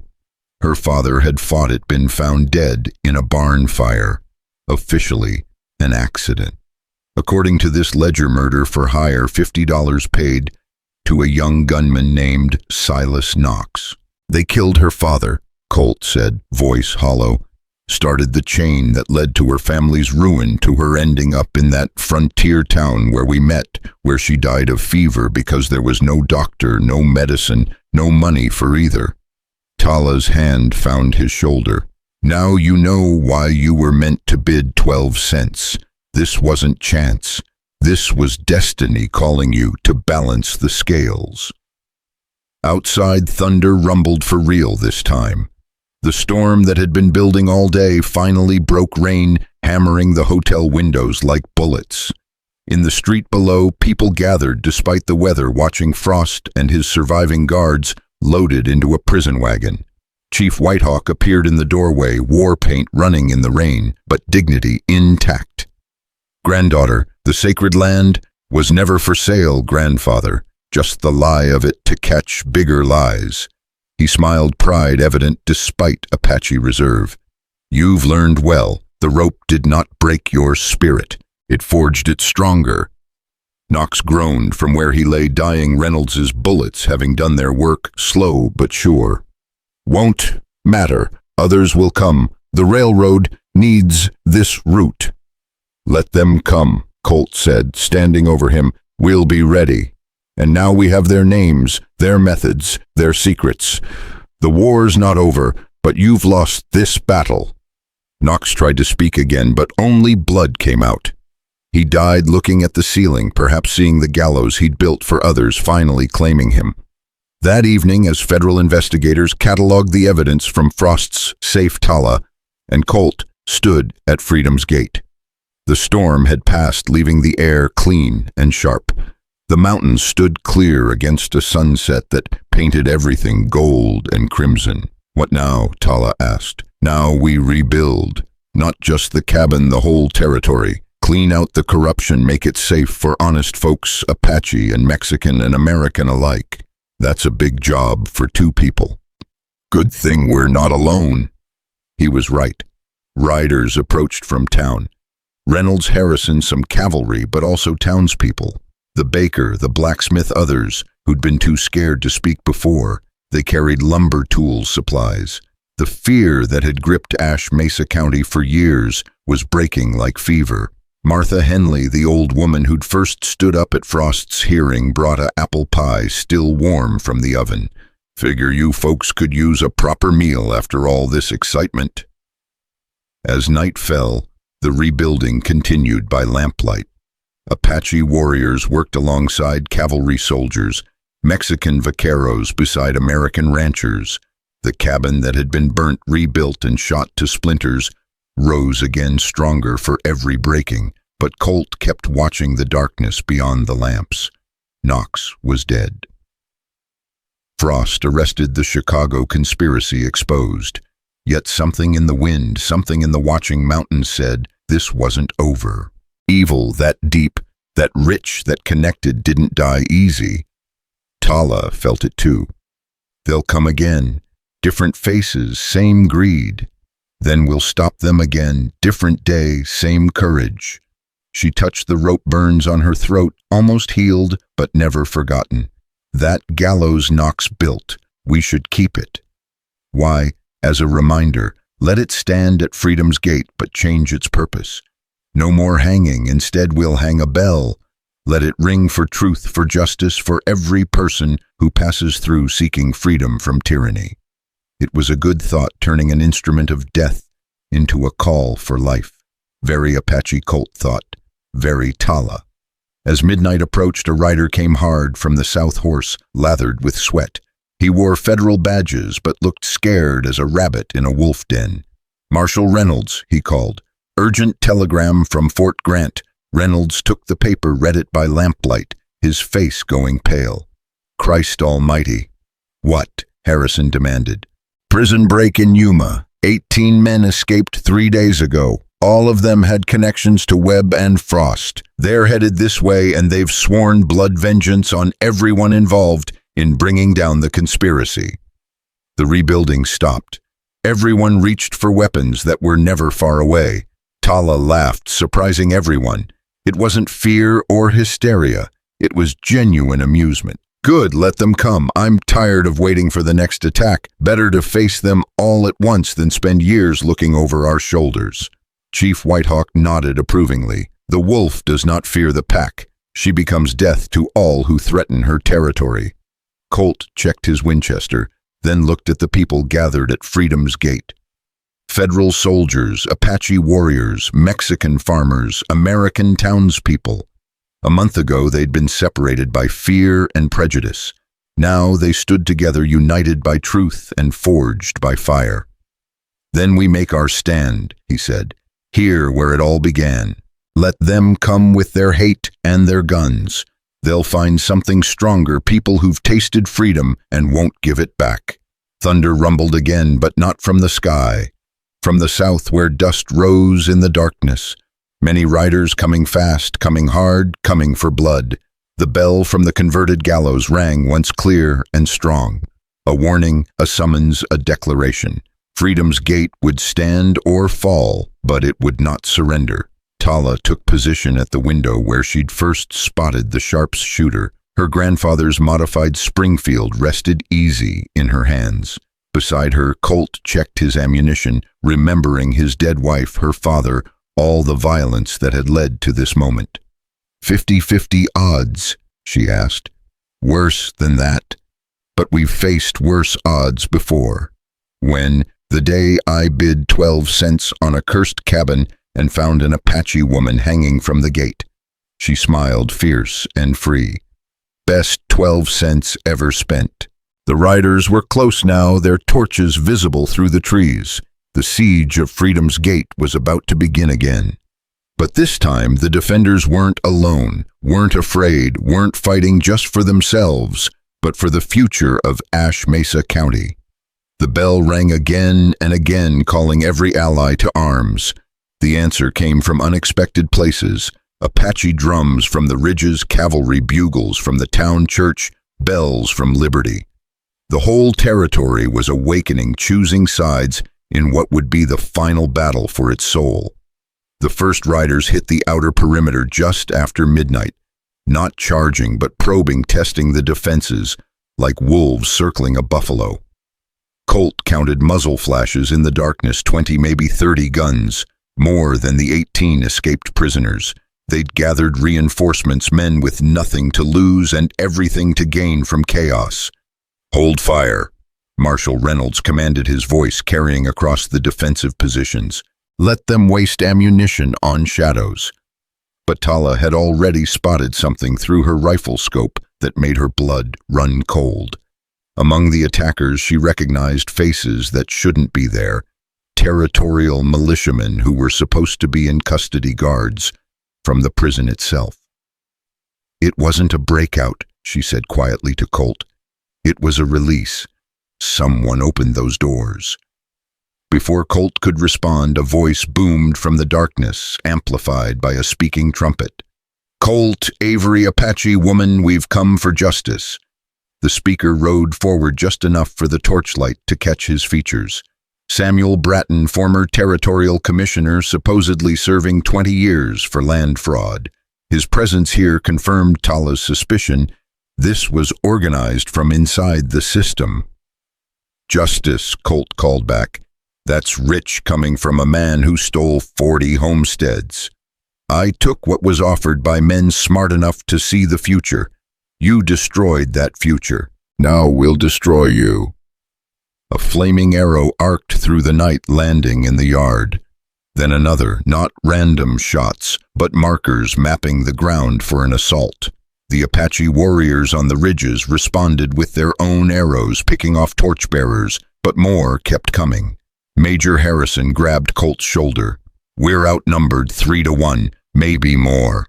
Her father had fought it, been found dead in a barn fire. Officially an accident. According to this ledger, murder for hire, $50 paid to a young gunman named Silas Knox. "They killed her father," Colt said, voice hollow. "Started the chain that led to her family's ruin, to her ending up in that frontier town where we met, where she died of fever because there was no doctor, no medicine, no money for either." Tala's hand found his shoulder. "Now you know why you were meant to bid 12 cents. This wasn't chance. This was destiny calling you to balance the scales." Outside, thunder rumbled for real this time. The storm that had been building all day finally broke rain, hammering the hotel windows like bullets. In the street below, people gathered despite the weather, watching Frost and his surviving guards loaded into a prison wagon. Chief Whitehawk appeared in the doorway, war paint running in the rain, but dignity intact. "Granddaughter, the sacred land was never for sale, grandfather. Just the lie of it to catch bigger lies." He smiled, pride evident despite Apache reserve. "You've learned well. The rope did not break your spirit. It forged it stronger." Knox groaned from where he lay dying, Reynolds's bullets having done their work, slow but sure. "Won't matter. Others will come. The railroad needs this route." "Let them come," Colt said, standing over him. "We'll be ready. And now we have their names, their methods, their secrets. The war's not over, but you've lost this battle." Knox tried to speak again, but only blood came out. He died looking at the ceiling, perhaps seeing the gallows he'd built for others finally claiming him. That evening, as federal investigators cataloged the evidence from Frost's safe, Tala and Colt stood at Freedom's Gate. The storm had passed, leaving the air clean and sharp. The mountains stood clear against a sunset that painted everything gold and crimson. "What now?" Tala asked. "Now we rebuild. Not just the cabin, the whole territory. Clean out the corruption, make it safe for honest folks, Apache and Mexican and American alike. That's a big job for two people." "Good thing we're not alone." He was right. Riders approached from town. Reynolds, Harrison, some cavalry, but also townspeople. The baker, the blacksmith, others who'd been too scared to speak before. They carried lumber tools, supplies. The fear that had gripped Ash Mesa County for years was breaking like fever. Martha Henley, the old woman who'd first stood up at Frost's hearing, brought a apple pie still warm from the oven. "Figure you folks could use a proper meal after all this excitement." As night fell, the rebuilding continued by lamplight. Apache warriors worked alongside cavalry soldiers, Mexican vaqueros beside American ranchers. The cabin that had been burnt, rebuilt, and shot to splinters rose again stronger for every breaking, but Colt kept watching the darkness beyond the lamps. Knox was dead. Frost arrested the Chicago conspiracy exposed. Yet something in the wind, something in the watching mountains said this wasn't over. Evil that deep, that rich, that connected didn't die easy. Tala felt it too. They'll come again. Different faces, same greed. Then we'll stop them again. Different day, same courage. She touched the rope burns on her throat, almost healed, but never forgotten. That gallows Knox built. We should keep it. Why, as a reminder, let it stand at freedom's gate, but change its purpose. No more hanging, instead we'll hang a bell. Let it ring for truth, for justice, for every person who passes through seeking freedom from tyranny. It was a good thought, turning an instrument of death into a call for life. Very Apache Colt thought, very Tala. As midnight approached, a rider came hard from the south, horse lathered with sweat. He wore federal badges, but looked scared as a rabbit in a wolf den. "Marshal Reynolds," he called. "Urgent telegram from Fort Grant." Reynolds took the paper, read it by lamplight, his face going pale. "Christ almighty." "What?" Harrison demanded. "Prison break in Yuma. 18 men escaped 3 days ago. All of them had connections to Webb and Frost. They're headed this way, and they've sworn blood vengeance on everyone involved in bringing down the conspiracy." The rebuilding stopped. Everyone reached for weapons that were never far away. Tala laughed, surprising everyone. It wasn't fear or hysteria. It was genuine amusement. "Good, let them come. I'm tired of waiting for the next attack. Better to face them all at once than spend years looking over our shoulders." Chief Whitehawk nodded approvingly. "The wolf does not fear the pack. She becomes death to all who threaten her territory." Colt checked his Winchester, then looked at the people gathered at Freedom's Gate. Federal soldiers, Apache warriors, Mexican farmers, American townspeople. A month ago, they'd been separated by fear and prejudice. Now they stood together, united by truth and forged by fire. "Then we make our stand," he said, "here where it all began. Let them come with their hate and their guns. They'll find something stronger, people who've tasted freedom and won't give it back." Thunder rumbled again, but not from the sky. From the south, where dust rose in the darkness. Many riders coming fast, coming hard, coming for blood. The bell from the converted gallows rang once clear and strong. A warning, a summons, a declaration. Freedom's Gate would stand or fall, but it would not surrender. Tala took position at the window where she'd first spotted the sharpshooter. Her grandfather's modified Springfield rested easy in her hands. Beside her, Colt checked his ammunition, remembering his dead wife, her father, all the violence that had led to this moment. 50-50 odds, she asked. "Worse than that. But we've faced worse odds before. When, the day I bid 12 cents on a cursed cabin and found an Apache woman hanging from the gate." She smiled, fierce and free. "Best 12 cents ever spent." The riders were close now, their torches visible through the trees. The siege of Freedom's Gate was about to begin again. But this time, the defenders weren't alone, weren't afraid, weren't fighting just for themselves, but for the future of Ash Mesa County. The bell rang again and again, calling every ally to arms. The answer came from unexpected places: Apache drums from the ridges, cavalry bugles from the town church, bells from Liberty. The whole territory was awakening, choosing sides in what would be the final battle for its soul. The first riders hit the outer perimeter just after midnight, not charging but probing, testing the defenses like wolves circling a buffalo. Colt counted muzzle flashes in the darkness, 20, maybe 30 guns, more than the 18 escaped prisoners. They'd gathered reinforcements, men with nothing to lose and everything to gain from chaos. "Hold fire," Marshal Reynolds commanded, his voice carrying across the defensive positions. "Let them waste ammunition on shadows." But Tala had already spotted something through her rifle scope that made her blood run cold. Among the attackers, she recognized faces that shouldn't be there: territorial militiamen who were supposed to be in custody, guards from the prison itself. "It wasn't a breakout," she said quietly to Colt. "It was a release. Someone opened those doors." Before Colt could respond, a voice boomed from the darkness, amplified by a speaking trumpet. "Colt Avery, Apache woman, we've come for justice." The speaker rode forward just enough for the torchlight to catch his features. Samuel Bratton, former territorial commissioner, supposedly serving 20 years for land fraud. His presence here confirmed Tala's suspicion. This was organized from inside the system. "Justice," Colt called back. "That's rich coming from a man who stole 40 homesteads. I took what was offered by men smart enough to see the future. You destroyed that future. Now we'll destroy you." A flaming arrow arced through the night, landing in the yard. Then another, not random shots, but markers mapping the ground for an assault. The Apache warriors on the ridges responded with their own arrows, picking off torchbearers, but more kept coming. Major Harrison grabbed Colt's shoulder. "We're outnumbered 3-1, maybe more."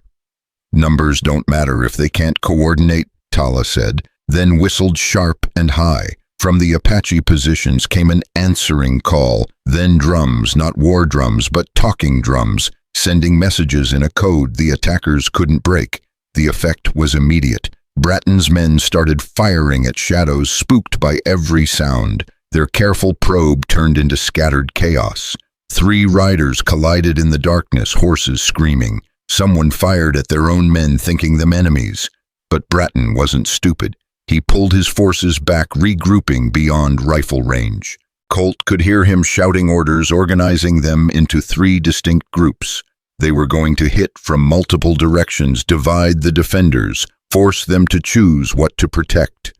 "Numbers don't matter if they can't coordinate," Tala said, then whistled sharp and high. From the Apache positions came an answering call, then drums, not war drums, but talking drums, sending messages in a code the attackers couldn't break. The effect was immediate. Bratton's men started firing at shadows, spooked by every sound. Their careful probe turned into scattered chaos. 3 riders collided in the darkness, horses screaming. Someone fired at their own men, thinking them enemies. But Bratton wasn't stupid. He pulled his forces back, regrouping beyond rifle range. Colt could hear him shouting orders, organizing them into 3 distinct groups. They were going to hit from multiple directions, divide the defenders, force them to choose what to protect.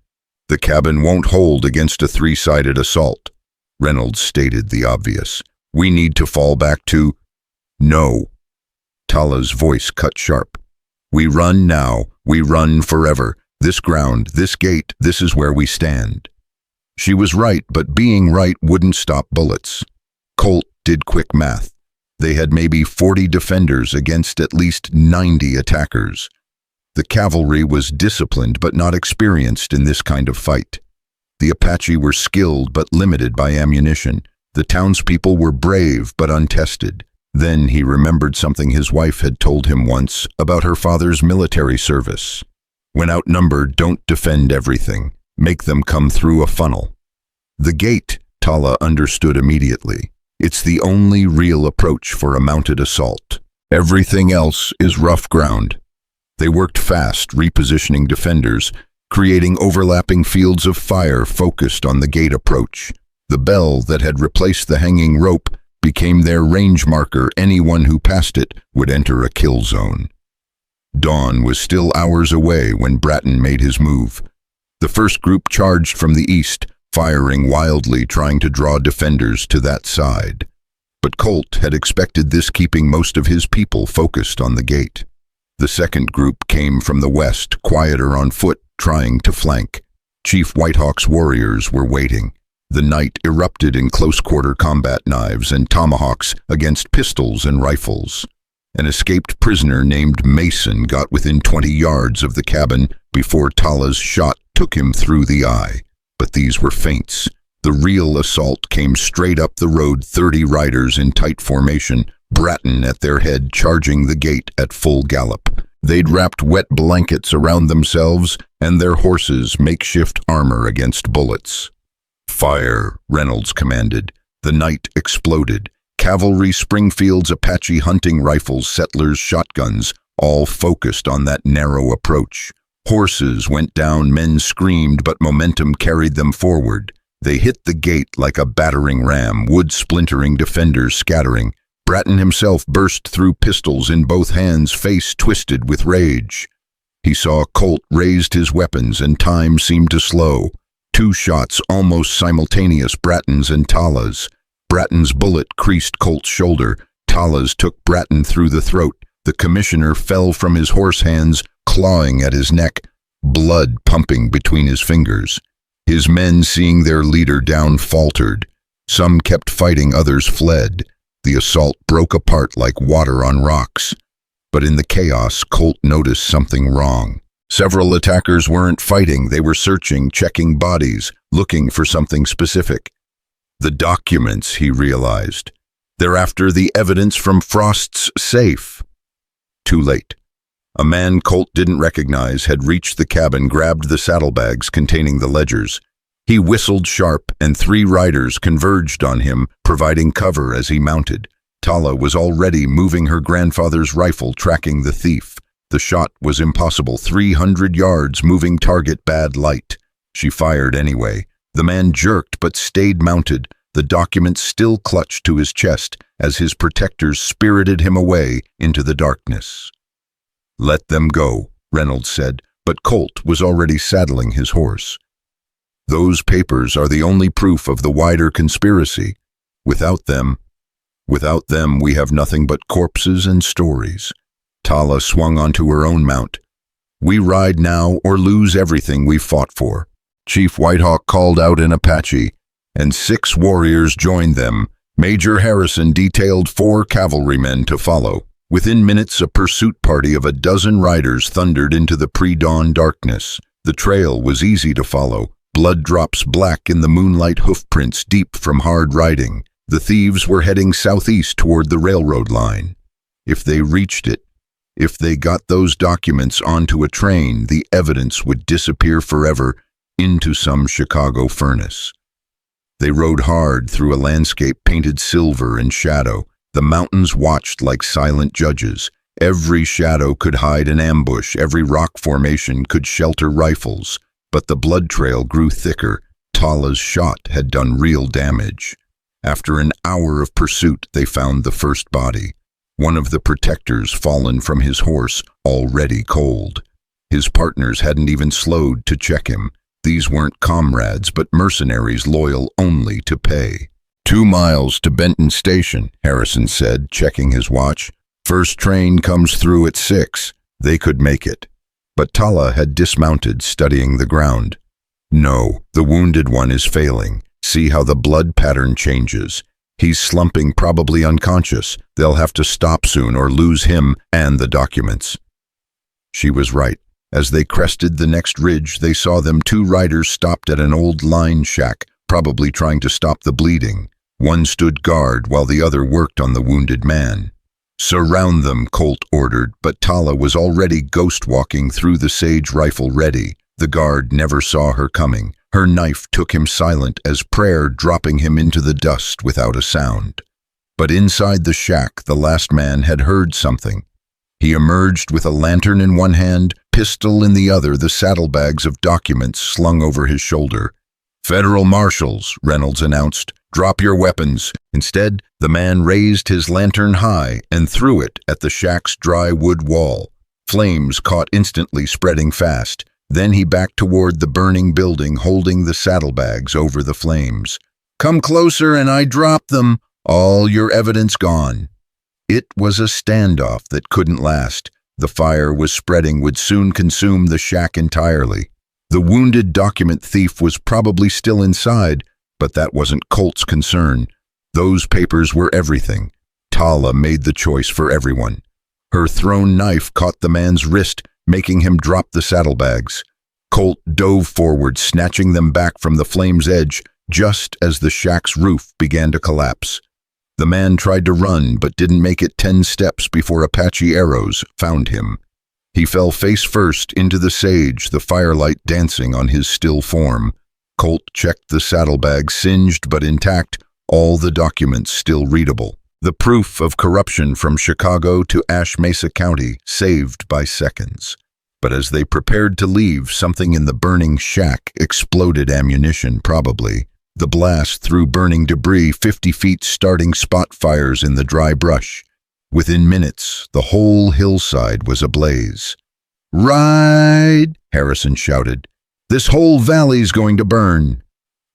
"The cabin won't hold against a 3-sided assault," Reynolds stated the obvious. "We need to fall back to—" "No." Tala's voice cut sharp. "We run now, we run forever. This ground, this gate, this is where we stand." She was right, but being right wouldn't stop bullets. Colt did quick math. They had maybe 40 defenders against at least 90 attackers. The cavalry was disciplined but not experienced in this kind of fight. The Apache were skilled but limited by ammunition. The townspeople were brave but untested. Then he remembered something his wife had told him once about her father's military service. When outnumbered, don't defend everything. Make them come through a funnel. The gate, Tala understood immediately. It's the only real approach for a mounted assault. Everything else is rough ground. They worked fast, repositioning defenders, creating overlapping fields of fire focused on the gate approach. The bell that had replaced the hanging rope became their range marker. Anyone who passed it would enter a kill zone. Dawn was still hours away when Bratton made his move. The first group charged from the east, firing wildly, trying to draw defenders to that side. But Colt had expected this, keeping most of his people focused on the gate. The second group came from the west, quieter on foot, trying to flank. Chief Whitehawk's warriors were waiting. The night erupted in close-quarter combat, knives and tomahawks against pistols and rifles. An escaped prisoner named Mason got within 20 yards of the cabin before Tala's shot took him through the eye. But these were feints. The real assault came straight up the road, 30 riders in tight formation, Bratton at their head, charging the gate at full gallop. They'd wrapped wet blankets around themselves and their horses' makeshift armor against bullets. "Fire," Reynolds commanded. The night exploded. Cavalry, Springfield's Apache hunting rifles, settlers' shotguns, all focused on that narrow approach. Horses went down, men screamed, but momentum carried them forward. They hit the gate like a battering ram, wood splintering, defenders scattering. Bratton himself burst through, pistols in both hands, face twisted with rage. He saw Colt raised his weapons, and time seemed to slow. 2 shots, almost simultaneous, Bratton's and Tala's. Bratton's bullet creased Colt's shoulder. Tala's took Bratton through the throat. The commissioner fell from his horse hands, clawing at his neck, blood pumping between his fingers. His men, seeing their leader down, faltered. Some kept fighting, others fled. The assault broke apart like water on rocks. But in the chaos, Colt noticed something wrong. Several attackers weren't fighting, they were searching, checking bodies, looking for something specific. The documents, he realized. They're after the evidence from Frost's safe. Too late. A man Colt didn't recognize had reached the cabin, grabbed the saddlebags containing the ledgers. He whistled sharp, and 3 riders converged on him, providing cover as he mounted. Tala was already moving her grandfather's rifle, tracking the thief. The shot was impossible. 300 yards, moving target, bad light. She fired anyway. The man jerked but stayed mounted, the documents still clutched to his chest as his protectors spirited him away into the darkness. "Let them go," Reynolds said, but Colt was already saddling his horse. "Those papers are the only proof of the wider conspiracy. Without them we have nothing but corpses and stories." Tala swung onto her own mount. "We ride now or lose everything we've fought for." Chief Whitehawk called out in Apache, and 6 warriors joined them. Major Harrison detailed 4 cavalrymen to follow. Within minutes, a pursuit party of 12 riders thundered into the pre-dawn darkness. The trail was easy to follow, blood drops black in the moonlight, hoofprints deep from hard riding. The thieves were heading southeast toward the railroad line. If they reached it, if they got those documents onto a train, the evidence would disappear forever into some Chicago furnace. They rode hard through a landscape painted silver and shadow. The mountains watched like silent judges. Every shadow could hide an ambush, every rock formation could shelter rifles. But the blood trail grew thicker. Tala's shot had done real damage. After an hour of pursuit, they found the first body. One of the protectors fallen from his horse, already cold. His partners hadn't even slowed to check him. These weren't comrades, but mercenaries loyal only to pay. 2 miles to Benton Station, Harrison said, checking his watch. First train comes through at 6. They could make it. But Tala had dismounted, studying the ground. No, the wounded one is failing. See how the blood pattern changes. He's slumping, probably unconscious. They'll have to stop soon or lose him and the documents. She was right. As they crested the next ridge, they saw them. 2 riders stopped at an old line shack, probably trying to stop the bleeding. One stood guard while the other worked on the wounded man. "Surround them," Colt ordered, but Tala was already ghost-walking through the sage, rifle ready. The guard never saw her coming. Her knife took him silent as prayer, dropping him into the dust without a sound. But inside the shack, the last man had heard something. He emerged with a lantern in one hand, pistol in the other, the saddlebags of documents slung over his shoulder. "Federal marshals," Reynolds announced. "Drop your weapons." Instead, the man raised his lantern high and threw it at the shack's dry wood wall. Flames caught instantly, spreading fast. Then he backed toward the burning building, holding the saddlebags over the flames. "Come closer and I drop them. All your evidence gone." It was a standoff that couldn't last. The fire was spreading, would soon consume the shack entirely. The wounded document thief was probably still inside, but that wasn't Colt's concern. Those papers were everything. Tala made the choice for everyone. Her thrown knife caught the man's wrist, making him drop the saddlebags. Colt dove forward, snatching them back from the flame's edge just as the shack's roof began to collapse. The man tried to run but didn't make it 10 steps before Apache arrows found him. He fell face first into the sage, the firelight dancing on his still form. Colt checked the saddlebag, singed but intact, all the documents still readable. The proof of corruption from Chicago to Ash Mesa County, saved by seconds. But as they prepared to leave, something in the burning shack exploded. Ammunition, probably. The blast threw burning debris 50 feet, starting spot fires in the dry brush. Within minutes, the whole hillside was ablaze. "Ride!" Harrison shouted. "This whole valley's going to burn."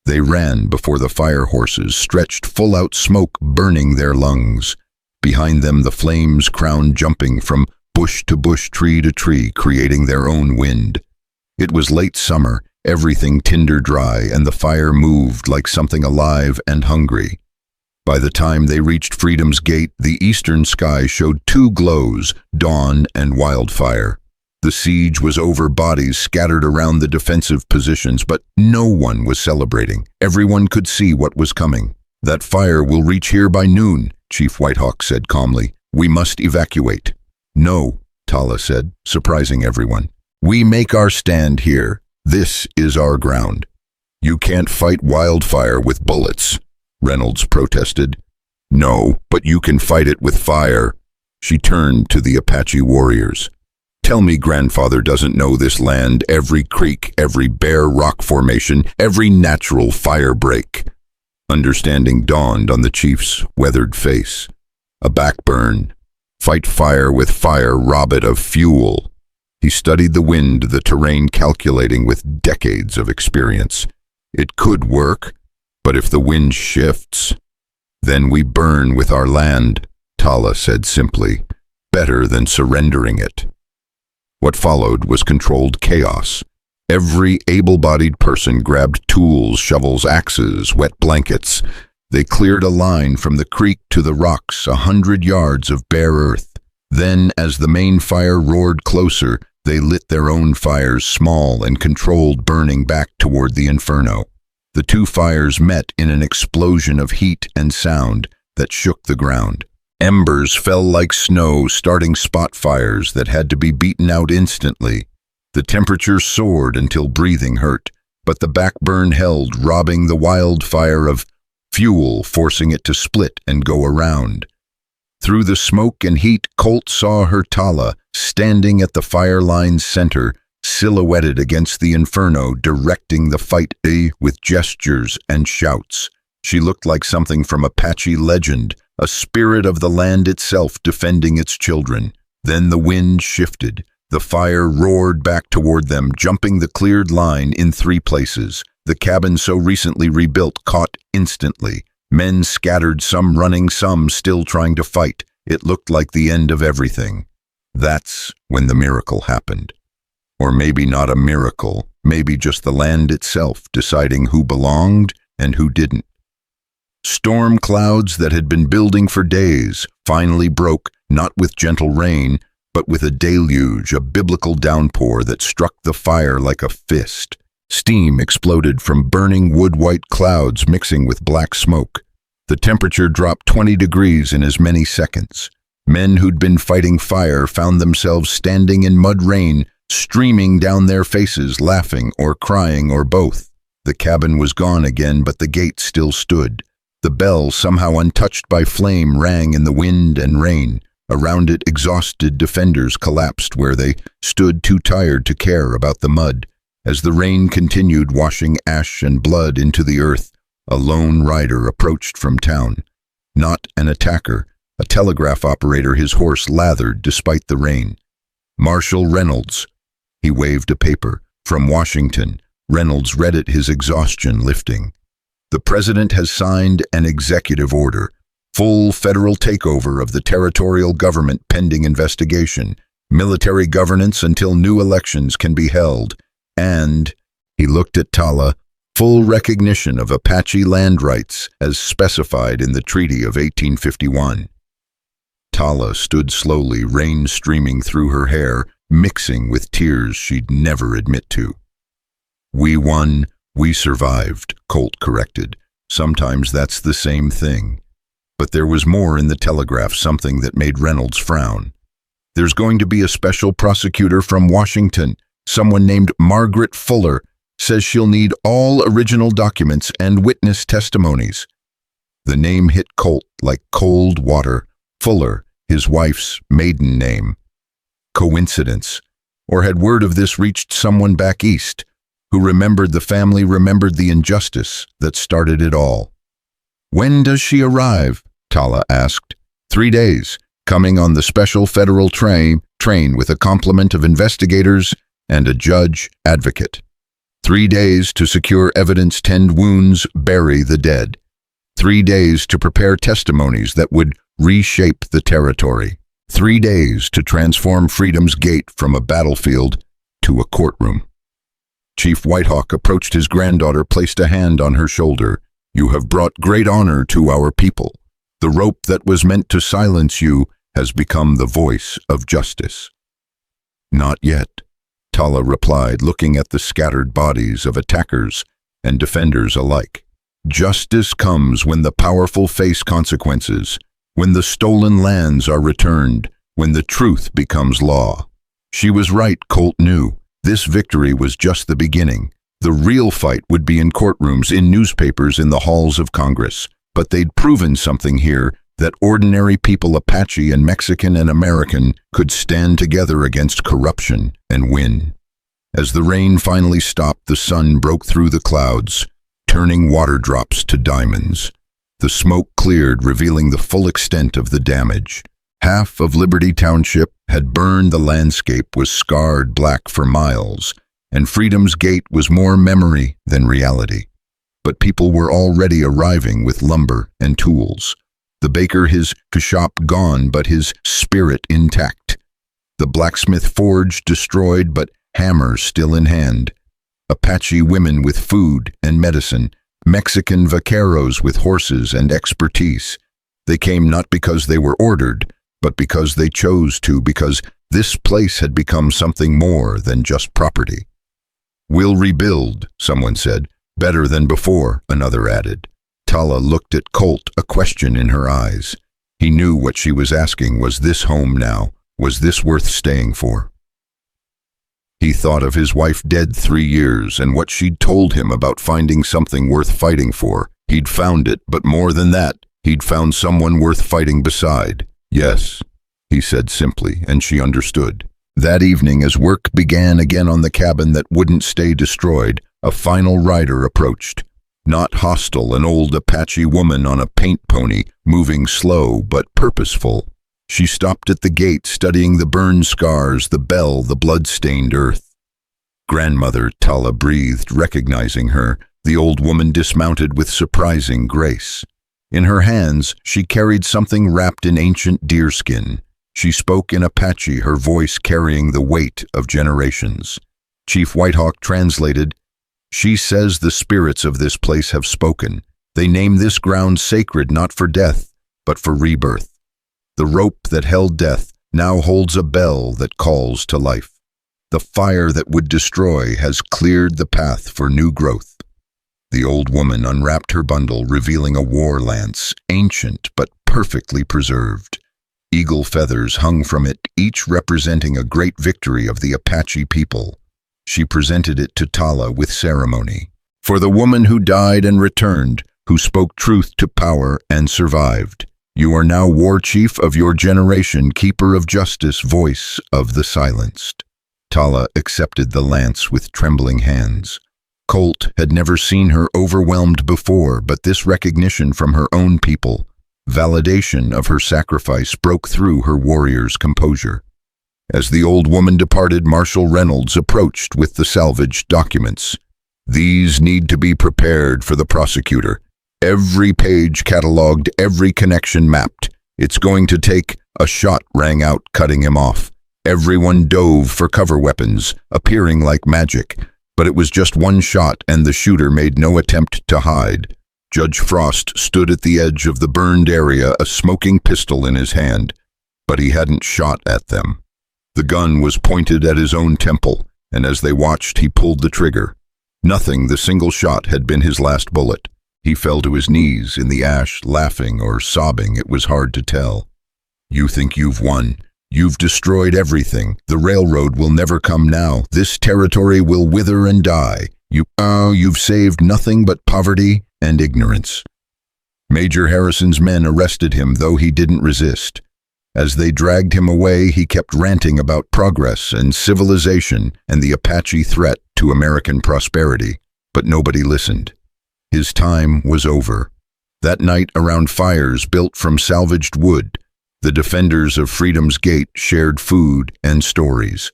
They ran before the fire horses stretched full-out smoke, burning their lungs. Behind them, the flames crowned, jumping from bush to bush, tree to tree, creating their own wind. It was late summer, everything tinder dry, and the fire moved like something alive and hungry. By the time they reached Freedom's Gate, the eastern sky showed two glows, dawn and wildfire. The siege was over, bodies scattered around the defensive positions, but no one was celebrating. Everyone could see what was coming. "That fire will reach here by noon," Chief Whitehawk said calmly. "We must evacuate." "No," Tala said, surprising everyone. "We make our stand here. This is our ground." "You can't fight wildfire with bullets," Reynolds protested. "No, but you can fight it with fire." She turned to the Apache warriors. "Tell me grandfather doesn't know this land, every creek, every bare rock formation, every natural fire break." Understanding dawned on the chief's weathered face. A backburn. Fight fire with fire, rob it of fuel. He studied the wind, the terrain, calculating with decades of experience. It could work, but if the wind shifts, then we burn with our land, Tala said simply. Better than surrendering it. What followed was controlled chaos. Every able-bodied person grabbed tools, shovels, axes, wet blankets. They cleared a line from the creek to the rocks, 100 yards of bare earth. Then, as the main fire roared closer, they lit their own fires, small and controlled, burning back toward the inferno. The two fires met in an explosion of heat and sound that shook the ground. Embers fell like snow, starting spot fires that had to be beaten out instantly. The temperature soared until breathing hurt, but the backburn held, robbing the wildfire of fuel, forcing it to split and go around. Through the smoke and heat, Colt saw her Tala, standing at the fire line's center, silhouetted against the inferno, directing the fight with gestures and shouts. She looked like something from Apache legend, a spirit of the land itself defending its children. Then the wind shifted. The fire roared back toward them, jumping the cleared line in 3 places. The cabin so recently rebuilt caught instantly. Men scattered, some running, some still trying to fight. It looked like the end of everything. That's when the miracle happened. Or maybe not a miracle, maybe just the land itself deciding who belonged and who didn't. Storm clouds that had been building for days finally broke, not with gentle rain, but with a deluge, a biblical downpour that struck the fire like a fist. Steam exploded from burning wood-white clouds mixing with black smoke. The temperature dropped 20 degrees in as many seconds. Men who'd been fighting fire found themselves standing in mud rain, streaming down their faces, laughing or crying or both. The cabin was gone again, but the gate still stood. The bell, somehow untouched by flame, rang in the wind and rain. Around it, exhausted defenders collapsed where they stood, too tired to care about the mud. As the rain continued washing ash and blood into the earth, a lone rider approached from town. Not an attacker, a telegraph operator, his horse lathered despite the rain. Marshal Reynolds. He waved a paper. From Washington. Reynolds read it, his exhaustion lifting. The president has signed an executive order. Full federal takeover of the territorial government pending investigation. Military governance until new elections can be held. And, he looked at Tala, full recognition of Apache land rights as specified in the Treaty of 1851. Tala stood slowly, rain streaming through her hair, mixing with tears she'd never admit to. "We won, we survived," Colt corrected. "Sometimes that's the same thing." But there was more in the telegraph, something that made Reynolds frown. "There's going to be a special prosecutor from Washington, someone named Margaret Fuller, says she'll need all original documents and witness testimonies." The name hit Colt like cold water. Fuller, his wife's maiden name. Coincidence? Or had word of this reached someone back east, who remembered the family, remembered the injustice that started it all? "When does she arrive?" Tala asked. 3 days, coming on the special federal train with a complement of investigators and a judge advocate. 3 days to secure evidence, tend wounds, bury the dead. 3 days to prepare testimonies that would reshape the territory. 3 days to transform Freedom's Gate from a battlefield to a courtroom. Chief Whitehawk approached his granddaughter, placed a hand on her shoulder. "You have brought great honor to our people. The rope that was meant to silence you has become the voice of justice." "Not yet," Tala replied, looking at the scattered bodies of attackers and defenders alike. "Justice comes when the powerful face consequences, when the stolen lands are returned, when the truth becomes law." She was right, Colt knew. This victory was just the beginning. The real fight would be in courtrooms, in newspapers, in the halls of Congress. But they'd proven something here, that ordinary people, Apache and Mexican and American, could stand together against corruption and win. As the rain finally stopped, the sun broke through the clouds, turning water drops to diamonds. The smoke cleared, revealing the full extent of the damage. Half of Liberty Township had burned, the landscape was scarred black for miles, and Freedom's Gate was more memory than reality. But people were already arriving with lumber and tools. The baker, his shop gone, but his spirit intact. The blacksmith forge destroyed, but hammer still in hand. Apache women with food and medicine. Mexican vaqueros with horses and expertise. They came not because they were ordered, but because they chose to, because this place had become something more than just property. "We'll rebuild," someone said. "Better than before," another added. Tala looked at Colt, a question in her eyes. He knew what she was asking. Was this home now? Was this worth staying for? He thought of his wife dead 3 years and what she'd told him about finding something worth fighting for. He'd found it, but more than that, he'd found someone worth fighting beside. "Yes," he said simply, and she understood. That evening, as work began again on the cabin that wouldn't stay destroyed, a final rider approached. Not hostile, an old Apache woman on a paint pony, moving slow but purposeful. She stopped at the gate, studying the burn scars, the bell, the blood-stained earth. "Grandmother," Tala breathed, recognizing her. The old woman dismounted with surprising grace. In her hands, she carried something wrapped in ancient deerskin. She spoke in Apache, her voice carrying the weight of generations. Chief Whitehawk translated, "She says the spirits of this place have spoken. They name this ground sacred not for death, but for rebirth. The rope that held death now holds a bell that calls to life. The fire that would destroy has cleared the path for new growth." The old woman unwrapped her bundle, revealing a war lance, ancient but perfectly preserved. Eagle feathers hung from it, each representing a great victory of the Apache people. She presented it to Tala with ceremony. "For the woman who died and returned, who spoke truth to power and survived. You are now war chief of your generation, keeper of justice, voice of the silenced." Tala accepted the lance with trembling hands. Colt had never seen her overwhelmed before, but this recognition from her own people, validation of her sacrifice, broke through her warrior's composure. As the old woman departed, Marshal Reynolds approached with the salvaged documents. "These need to be prepared for the prosecutor. Every page cataloged, every connection mapped. It's going to take..." A shot rang out, cutting him off. Everyone dove for cover weapons, appearing like magic. But it was just one shot, and the shooter made no attempt to hide. Judge Frost stood at the edge of the burned area, a smoking pistol in his hand. but he hadn't shot at them. The gun was pointed at his own temple, and as they watched, he pulled the trigger. Nothing, the single shot had been his last bullet. He fell to his knees in the ash, laughing or sobbing, it was hard to tell. You think you've won. You've destroyed everything. The railroad will never come now. This territory will wither and die. You've saved nothing but poverty and ignorance. Major Harrison's men arrested him, though he didn't resist. As they dragged him away, he kept ranting about progress and civilization and the Apache threat to American prosperity, but nobody listened. His time was over. That night, around fires built from salvaged wood, the defenders of Freedom's Gate shared food and stories.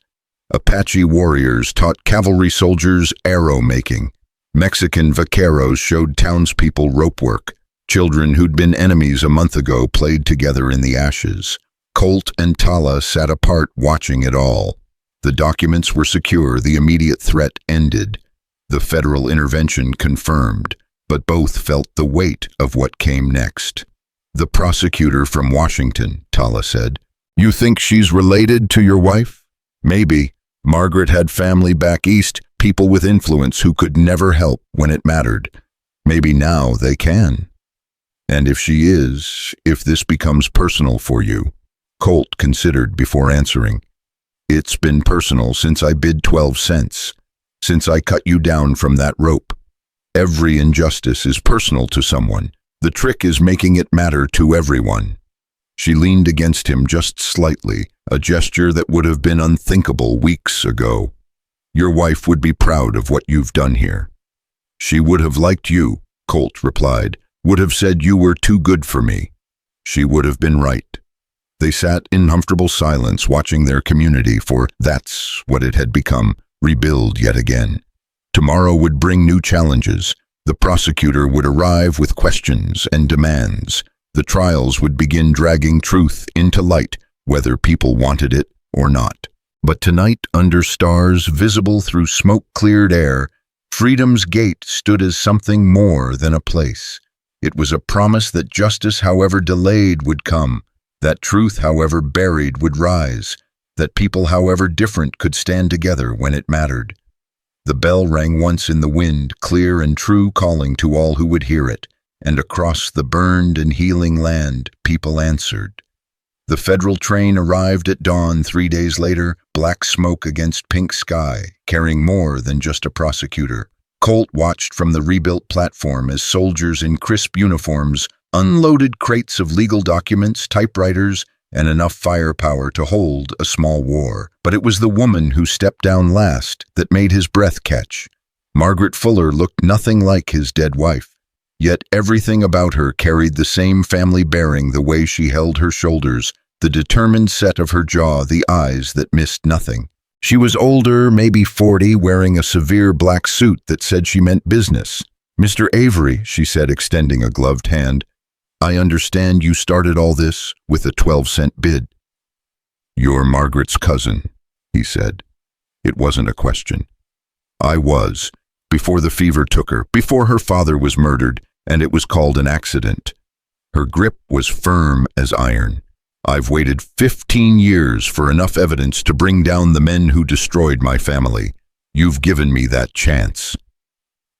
Apache warriors taught cavalry soldiers arrow-making. Mexican vaqueros showed townspeople rope work. Children who'd been enemies a month ago played together in the ashes. Colt and Tala sat apart watching it all. The documents were secure, the immediate threat ended. The federal intervention confirmed, but both felt the weight of what came next. The prosecutor from Washington, Tala said, "You think she's related to your wife?" "Maybe. Margaret had family back east, people with influence who could never help when it mattered. Maybe now they can. And if she is, if this becomes personal for you." Colt considered before answering. "It's been personal since I bid 12 cents, since I cut you down from that rope. Every injustice is personal to someone. The trick is making it matter to everyone." She leaned against him just slightly, a gesture that would have been unthinkable weeks ago. "Your wife would be proud of what you've done here." "She would have liked you," Colt replied, "would have said you were too good for me." She would have been right. They sat in comfortable silence, watching their community, for that's what it had become, rebuild yet again. Tomorrow would bring new challenges. The prosecutor would arrive with questions and demands. The trials would begin dragging truth into light, whether people wanted it or not. But tonight, under stars visible through smoke-cleared air, Freedom's Gate stood as something more than a place. It was a promise that justice, however delayed, would come, that truth, however buried, would rise, that people, however different, could stand together when it mattered. The bell rang once in the wind, clear and true, calling to all who would hear it, and across the burned and healing land, people answered. The federal train arrived at dawn 3 days later, black smoke against pink sky, carrying more than just a prosecutor. Colt watched from the rebuilt platform as soldiers in crisp uniforms unloaded crates of legal documents, typewriters, and enough firepower to hold a small war. But it was the woman who stepped down last that made his breath catch. Margaret Fuller looked nothing like his dead wife, yet everything about her carried the same family bearing, the way she held her shoulders, the determined set of her jaw, the eyes that missed nothing. She was older, maybe 40, wearing a severe black suit that said she meant business. "Mr. Avery," she said, extending a gloved hand, "I understand you started all this with a 12-cent bid." "You're Margaret's cousin," he said. It wasn't a question. "I was, before the fever took her, before her father was murdered, and it was called an accident." Her grip was firm as iron. "I've waited 15 years for enough evidence to bring down the men who destroyed my family. You've given me that chance."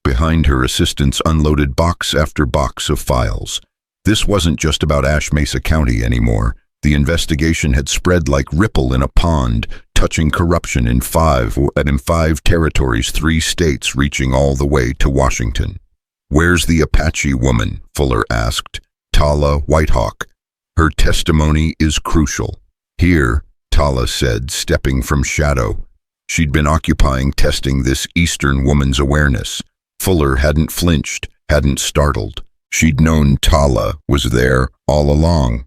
Behind her, assistants unloaded box after box of files. This wasn't just about Ash Mesa County anymore. The investigation had spread like ripple in a pond, touching corruption in five territories, 3 states, reaching all the way to Washington. "Where's the Apache woman?" Fuller asked. "Tala Whitehawk. Her testimony is crucial." "Here," Tala said, stepping from shadow. She'd been occupying testing this Eastern woman's awareness. Fuller hadn't flinched, hadn't startled. She'd known Tala was there all along.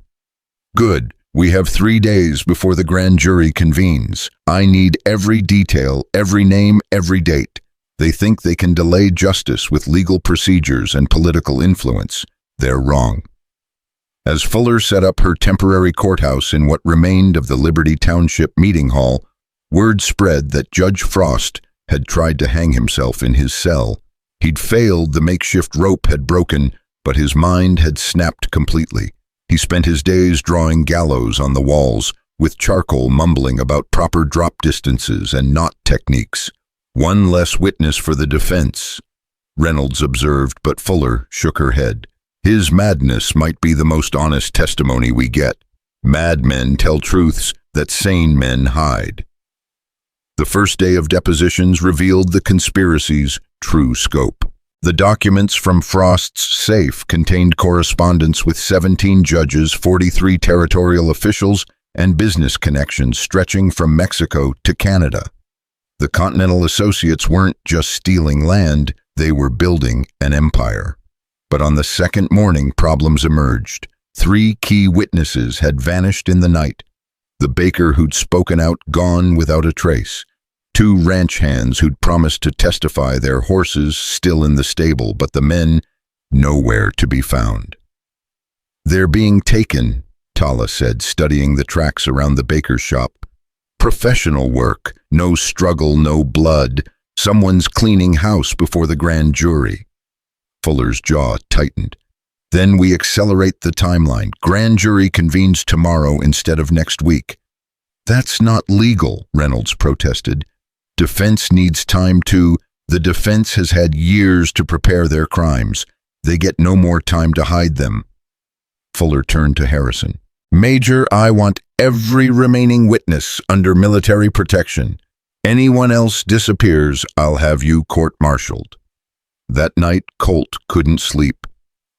"Good. We have 3 days before the grand jury convenes. I need every detail, every name, every date. They think they can delay justice with legal procedures and political influence. They're wrong." As Fuller set up her temporary courthouse in what remained of the Liberty Township meeting hall, word spread that Judge Frost had tried to hang himself in his cell. He'd failed, the makeshift rope had broken, but his mind had snapped completely. He spent his days drawing gallows on the walls, with charcoal mumbling about proper drop distances and knot techniques. One less witness for the defense, Reynolds observed, but Fuller shook her head. His madness might be the most honest testimony we get. Madmen tell truths that sane men hide. The first day of depositions revealed the conspiracy's true scope. The documents from Frost's safe contained correspondence with 17 judges, 43 territorial officials, and business connections stretching from Mexico to Canada. The Continental Associates weren't just stealing land, they were building an empire. But on the second morning, problems emerged. 3 key witnesses had vanished in the night. The baker who'd spoken out gone without a trace. 2 ranch hands who'd promised to testify, their horses still in the stable, but the men nowhere to be found. "They're being taken," Tala said, studying the tracks around the baker's shop. "Professional work, no struggle, no blood. Someone's cleaning house before the grand jury." Fuller's jaw tightened. "Then we accelerate the timeline. Grand jury convenes tomorrow instead of next week." "That's not legal," Reynolds protested. "Defense needs time too. The defense has had years to prepare their crimes. They get no more time to hide them." Fuller turned to Harrison. "Major, I want every remaining witness under military protection. Anyone else disappears, I'll have you court-martialed." That night, Colt couldn't sleep.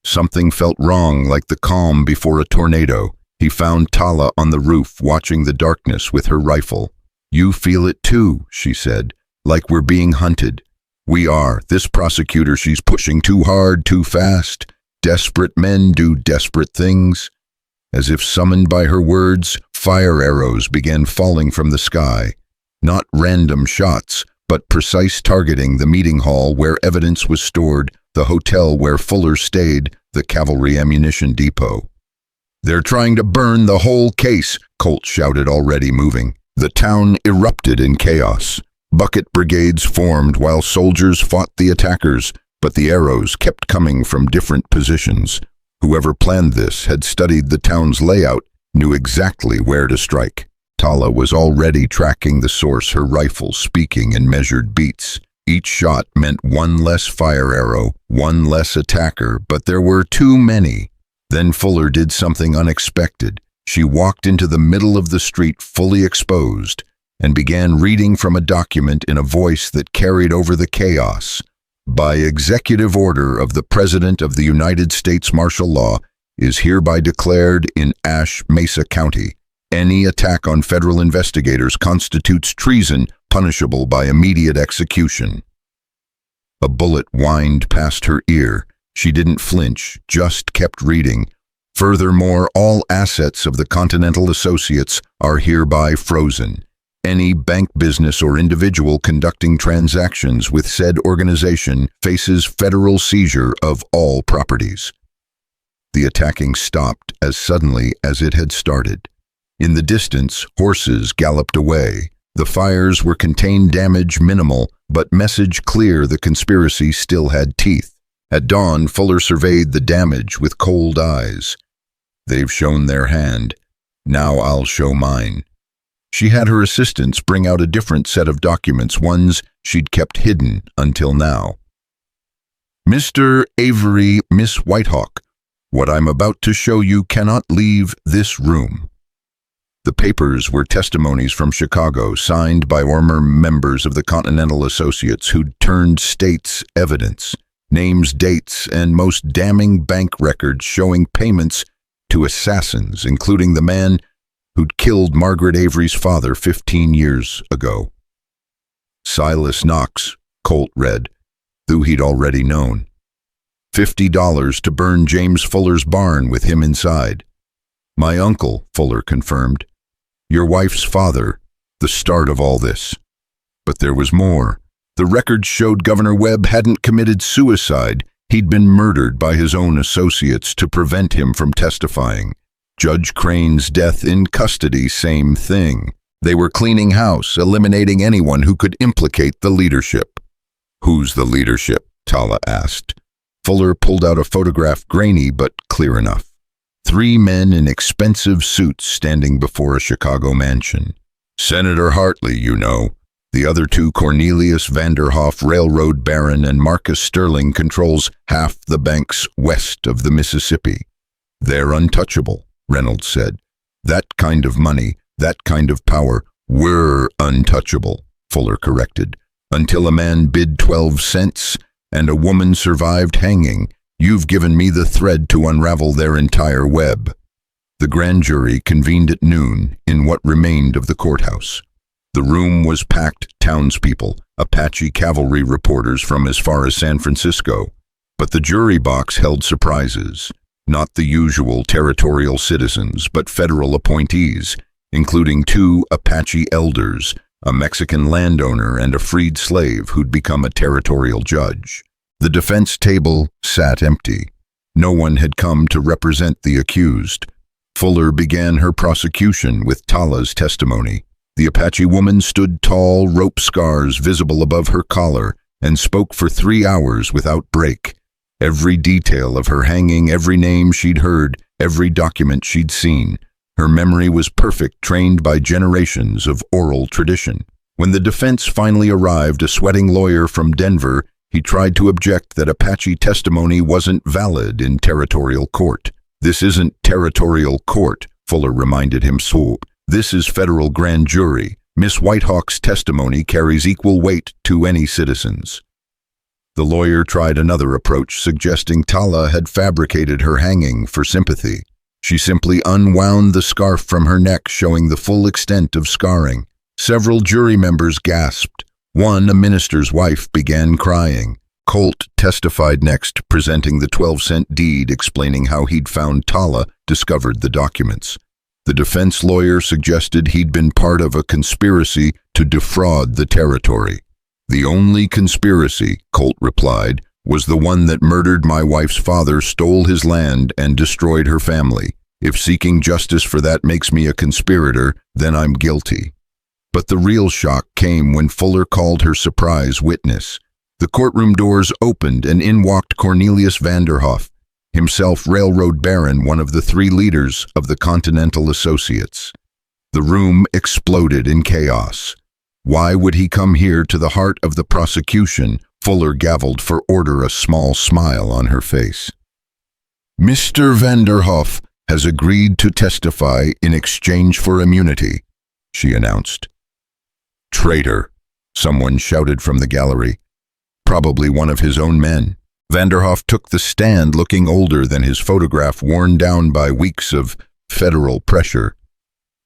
Something felt wrong, like the calm before a tornado. He found Tala on the roof, watching the darkness with her rifle. "You feel it too," she said, "like we're being hunted." "We are. This prosecutor, she's pushing too hard, too fast. Desperate men do desperate things." As if summoned by her words, fire arrows began falling from the sky. Not random shots, but precise targeting: the meeting hall where evidence was stored, the hotel where Fuller stayed, the cavalry ammunition depot. "They're trying to burn the whole case," Colt shouted, already moving. The town erupted in chaos. Bucket brigades formed while soldiers fought the attackers, but the arrows kept coming from different positions. Whoever planned this had studied the town's layout, knew exactly where to strike. Tala was already tracking the source, her rifle speaking in measured beats. Each shot meant one less fire arrow, one less attacker, but there were too many. Then Fuller did something unexpected. She walked into the middle of the street, fully exposed, and began reading from a document in a voice that carried over the chaos. "By executive order of the President of the United States, martial law is hereby declared in Ash Mesa County. Any attack on federal investigators constitutes treason, punishable by immediate execution." A bullet whined past her ear. She didn't flinch, just kept reading. "Furthermore, all assets of the Continental Associates are hereby frozen. Any bank, business, or individual conducting transactions with said organization faces federal seizure of all properties." The attacking stopped as suddenly as it had started. In the distance, horses galloped away. The fires were contained, damage minimal, but message clear: the conspiracy still had teeth. At dawn, Fuller surveyed the damage with cold eyes. "They've shown their hand. Now I'll show mine." She had her assistants bring out a different set of documents, ones she'd kept hidden until now. "Mr. Avery, Miss Whitehawk, what I'm about to show you cannot leave this room." The papers were testimonies from Chicago, signed by former members of the Continental Associates who'd turned state's evidence. Names, dates, and most damning bank records showing payments to assassins, including the man who'd killed Margaret Avery's father 15 years ago. Silas Knox, Colt read, who he'd already known. $50 to burn James Fuller's barn with him inside. "My uncle," Fuller confirmed. "Your wife's father, the start of all this." But there was more. The records showed Governor Webb hadn't committed suicide. He'd been murdered by his own associates to prevent him from testifying. Judge Crane's death in custody, same thing. They were cleaning house, eliminating anyone who could implicate the leadership. "Who's the leadership?" Tala asked. Fuller pulled out a photograph, grainy but clear enough. 3 men in expensive suits standing before a Chicago mansion. Senator Hartley, you know. The other 2, Cornelius Vanderhoff, railroad baron, and Marcus Sterling, controls half the banks west of the Mississippi. They're untouchable, Reynolds said. That kind of money, that kind of power, we're untouchable, Fuller corrected. Until a man bid 12 cents and a woman survived hanging, you've given me the thread to unravel their entire web. The grand jury convened at noon in what remained of the courthouse. The room was packed, townspeople, Apache cavalry reporters from as far as San Francisco. But the jury box held surprises. Not the usual territorial citizens, but federal appointees, including 2 Apache elders, a Mexican landowner and a freed slave who'd become a territorial judge. The defense table sat empty. No one had come to represent the accused. Fuller began her prosecution with Tala's testimony. The Apache woman stood tall, rope scars visible above her collar, and spoke for 3 hours without break. Every detail of her hanging, every name she'd heard, every document she'd seen. Her memory was perfect, trained by generations of oral tradition. When the defense finally arrived, a sweating lawyer from Denver, he tried to object that Apache testimony wasn't valid in territorial court. This isn't territorial court, Fuller reminded him. So, this is federal grand jury. Miss Whitehawk's testimony carries equal weight to any citizen's. The lawyer tried another approach, suggesting Tala had fabricated her hanging for sympathy. She simply unwound the scarf from her neck, showing the full extent of scarring. Several jury members gasped. One, a minister's wife, began crying. Colt testified next, presenting the 12-cent deed, explaining how he'd found Tala, discovered the documents. The defense lawyer suggested he'd been part of a conspiracy to defraud the territory. The only conspiracy, Colt replied, was the one that murdered my wife's father, stole his land, and destroyed her family. If seeking justice for that makes me a conspirator, then I'm guilty. But the real shock came when Fuller called her surprise witness. The courtroom doors opened and in walked Cornelius Vanderhoff, himself railroad baron, one of the 3 leaders of the Continental Associates. The room exploded in chaos. Why would he come here to the heart of the prosecution? Fuller gavelled for order, a small smile on her face. Mr. Vanderhoff has agreed to testify in exchange for immunity, she announced. Traitor, someone shouted from the gallery. Probably one of his own men. Vanderhoff took the stand, looking older than his photograph, worn down by weeks of federal pressure.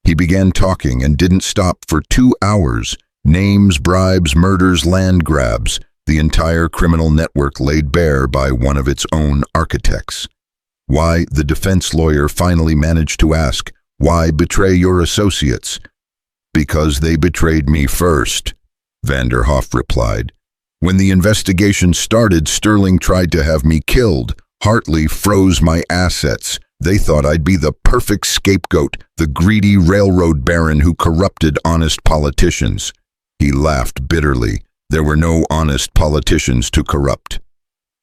He began talking and didn't stop for 2 hours. Names, bribes, murders, land grabs, the entire criminal network laid bare by one of its own architects. Why, the defense lawyer finally managed to ask, why betray your associates? Because they betrayed me first, Vanderhoff replied. When the investigation started, Sterling tried to have me killed. Hartley froze my assets. They thought I'd be the perfect scapegoat, the greedy railroad baron who corrupted honest politicians. He laughed bitterly. There were no honest politicians to corrupt.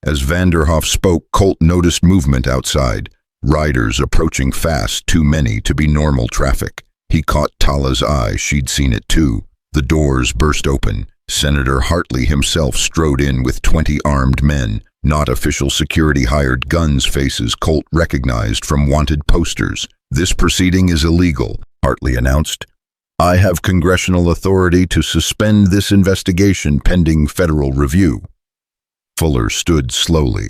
As Vanderhoff spoke, Colt noticed movement outside. Riders approaching fast, too many to be normal traffic. He caught Tala's eye. She'd seen it too. The doors burst open. Senator Hartley himself strode in with 20 armed men, not official security hired guns, faces Colt recognized from wanted posters. This proceeding is illegal, Hartley announced. I have congressional authority to suspend this investigation pending federal review. Fuller stood slowly.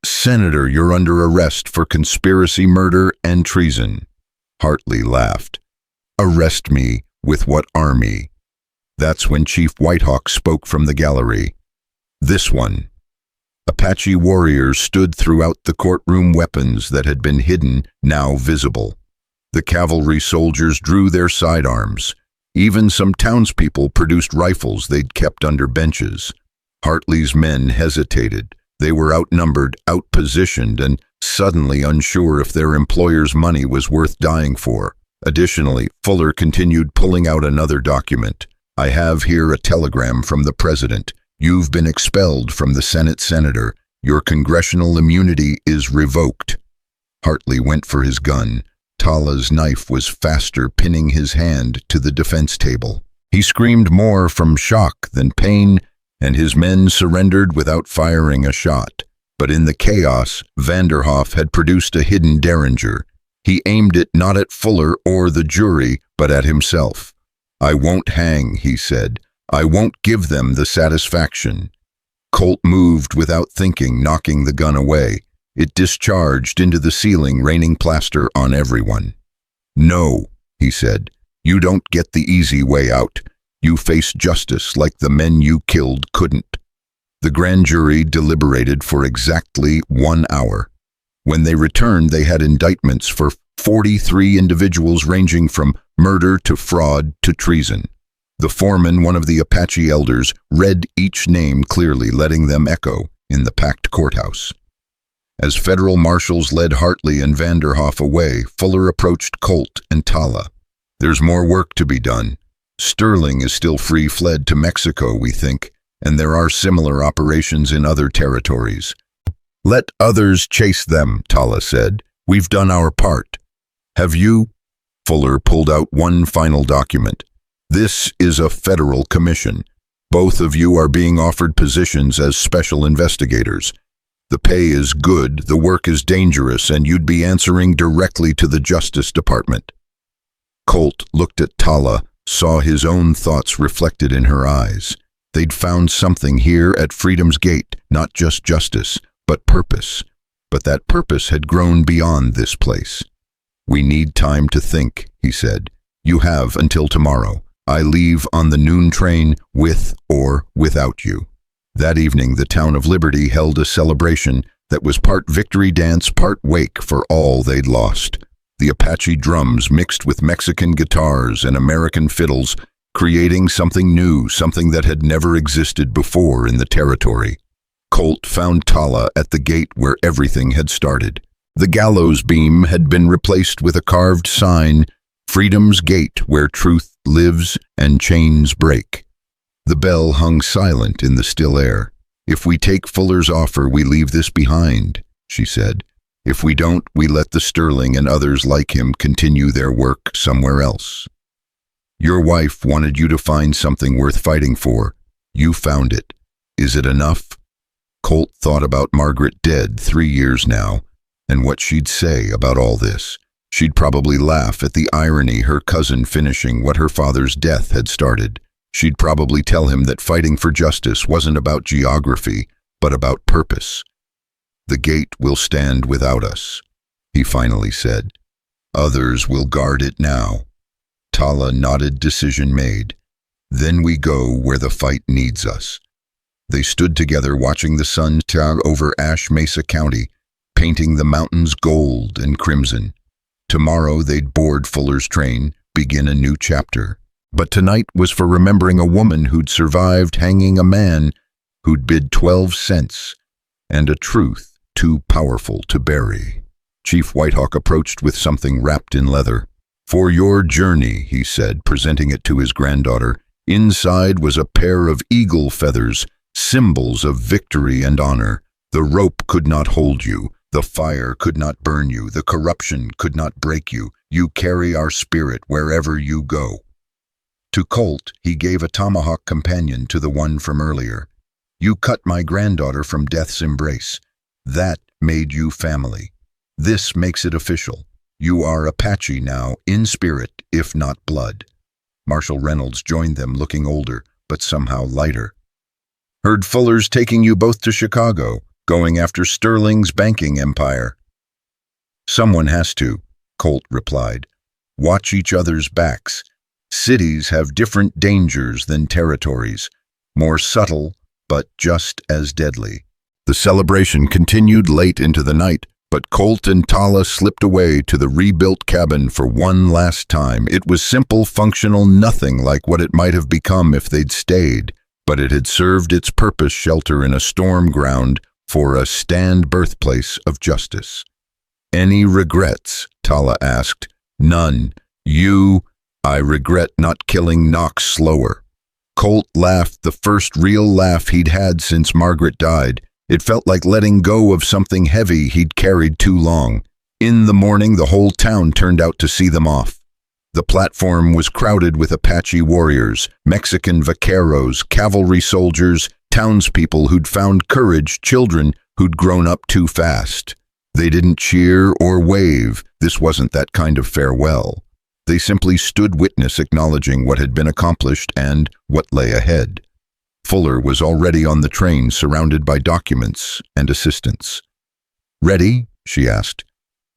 Senator, you're under arrest for conspiracy, murder, and treason. Hartley laughed. Arrest me with what army? That's when Chief Whitehawk spoke from the gallery. This one. Apache warriors stood throughout the courtroom, weapons that had been hidden, now visible. The cavalry soldiers drew their sidearms. Even some townspeople produced rifles they'd kept under benches. Hartley's men hesitated. They were outnumbered, outpositioned, and suddenly unsure if their employer's money was worth dying for. Additionally, Fuller continued, pulling out another document. I have here a telegram from the president. You've been expelled from the Senate, Senator. Your congressional immunity is revoked. Hartley went for his gun. Tala's knife was faster, pinning his hand to the defense table. He screamed more from shock than pain, and his men surrendered without firing a shot. But in the chaos, Vanderhoff had produced a hidden derringer. He aimed it not at Fuller or the jury, but at himself. "I won't hang," he said. "I won't give them the satisfaction." Colt moved without thinking, knocking the gun away. It discharged into the ceiling, raining plaster on everyone. "No," he said. "You don't get the easy way out. You face justice like the men you killed couldn't." The grand jury deliberated for exactly 1 hour. When they returned, they had indictments for 43 individuals ranging from murder to fraud to treason. The foreman, one of the Apache elders, read each name clearly, letting them echo in the packed courthouse. As federal marshals led Hartley and Vanderhoff away, Fuller approached Colt and Tala. "There's more work to be done. Sterling is still free, fled to Mexico, we think, and there are similar operations in other territories." "Let others chase them," Tala said. "We've done our part." "Have you?" Fuller pulled out one final document. "This is a federal commission. Both of you are being offered positions as special investigators. The pay is good, the work is dangerous, and you'd be answering directly to the Justice Department." Colt looked at Tala, saw his own thoughts reflected in her eyes. They'd found something here at Freedom's Gate, not just justice, but purpose. But that purpose had grown beyond this place. "We need time to think," he said. "You have until tomorrow. I leave on the noon train with or without you." That evening, the town of Liberty held a celebration that was part victory dance, part wake for all they'd lost. The Apache drums mixed with Mexican guitars and American fiddles, creating something new, something that had never existed before in the territory. Colt found Tala at the gate where everything had started. The gallows beam had been replaced with a carved sign, "Freedom's Gate, where truth lives and chains break." The bell hung silent in the still air. "If we take Fuller's offer, we leave this behind," she said. "If we don't, we let the Sterling and others like him continue their work somewhere else. Your wife wanted you to find something worth fighting for. You found it. Is it enough?" Colt thought about Margaret, dead 3 years now, and what she'd say about all this. She'd probably laugh at the irony, her cousin finishing what her father's death had started. She'd probably tell him that fighting for justice wasn't about geography, but about purpose. "The gate will stand without us," he finally said. "Others will guard it now." Tala nodded, decision made. "Then we go where the fight needs us." They stood together, watching the sun tower over Ash Mesa County, painting the mountains gold and crimson. Tomorrow they'd board Fuller's train, begin a new chapter. But tonight was for remembering a woman who'd survived hanging a man who'd bid 12 cents, and a truth too powerful to bury. Chief Whitehawk approached with something wrapped in leather. "For your journey," he said, presenting it to his granddaughter. Inside was a pair of eagle feathers, symbols of victory and honor. The rope could not hold you. The fire could not burn you. The corruption could not break you. You carry our spirit wherever you go. To Colt, he gave a tomahawk companion to the one from earlier. "You cut my granddaughter from death's embrace. That made you family. This makes it official. You are Apache now, in spirit, if not blood." Marshal Reynolds joined them, looking older, but somehow lighter. "Heard Fuller's taking you both to Chicago, going after Sterling's banking empire." "Someone has to," Colt replied. "Watch each other's backs. Cities have different dangers than territories, more subtle, but just as deadly." The celebration continued late into the night, but Colt and Tala slipped away to the rebuilt cabin for one last time. It was simple, functional, nothing like what it might have become if they'd stayed, but it had served its purpose, shelter in a storm ground for a stand birthplace of justice. "Any regrets?" Tala asked. "None. I regret not killing Knox slower." Colt laughed, the first real laugh he'd had since Margaret died. It felt like letting go of something heavy he'd carried too long. In the morning, the whole town turned out to see them off. The platform was crowded with Apache warriors, Mexican vaqueros, cavalry soldiers, townspeople who'd found courage, children who'd grown up too fast. They didn't cheer or wave. This wasn't that kind of farewell. They simply stood witness, acknowledging what had been accomplished and what lay ahead. Fuller was already on the train, surrounded by documents and assistants. "Ready?" she asked.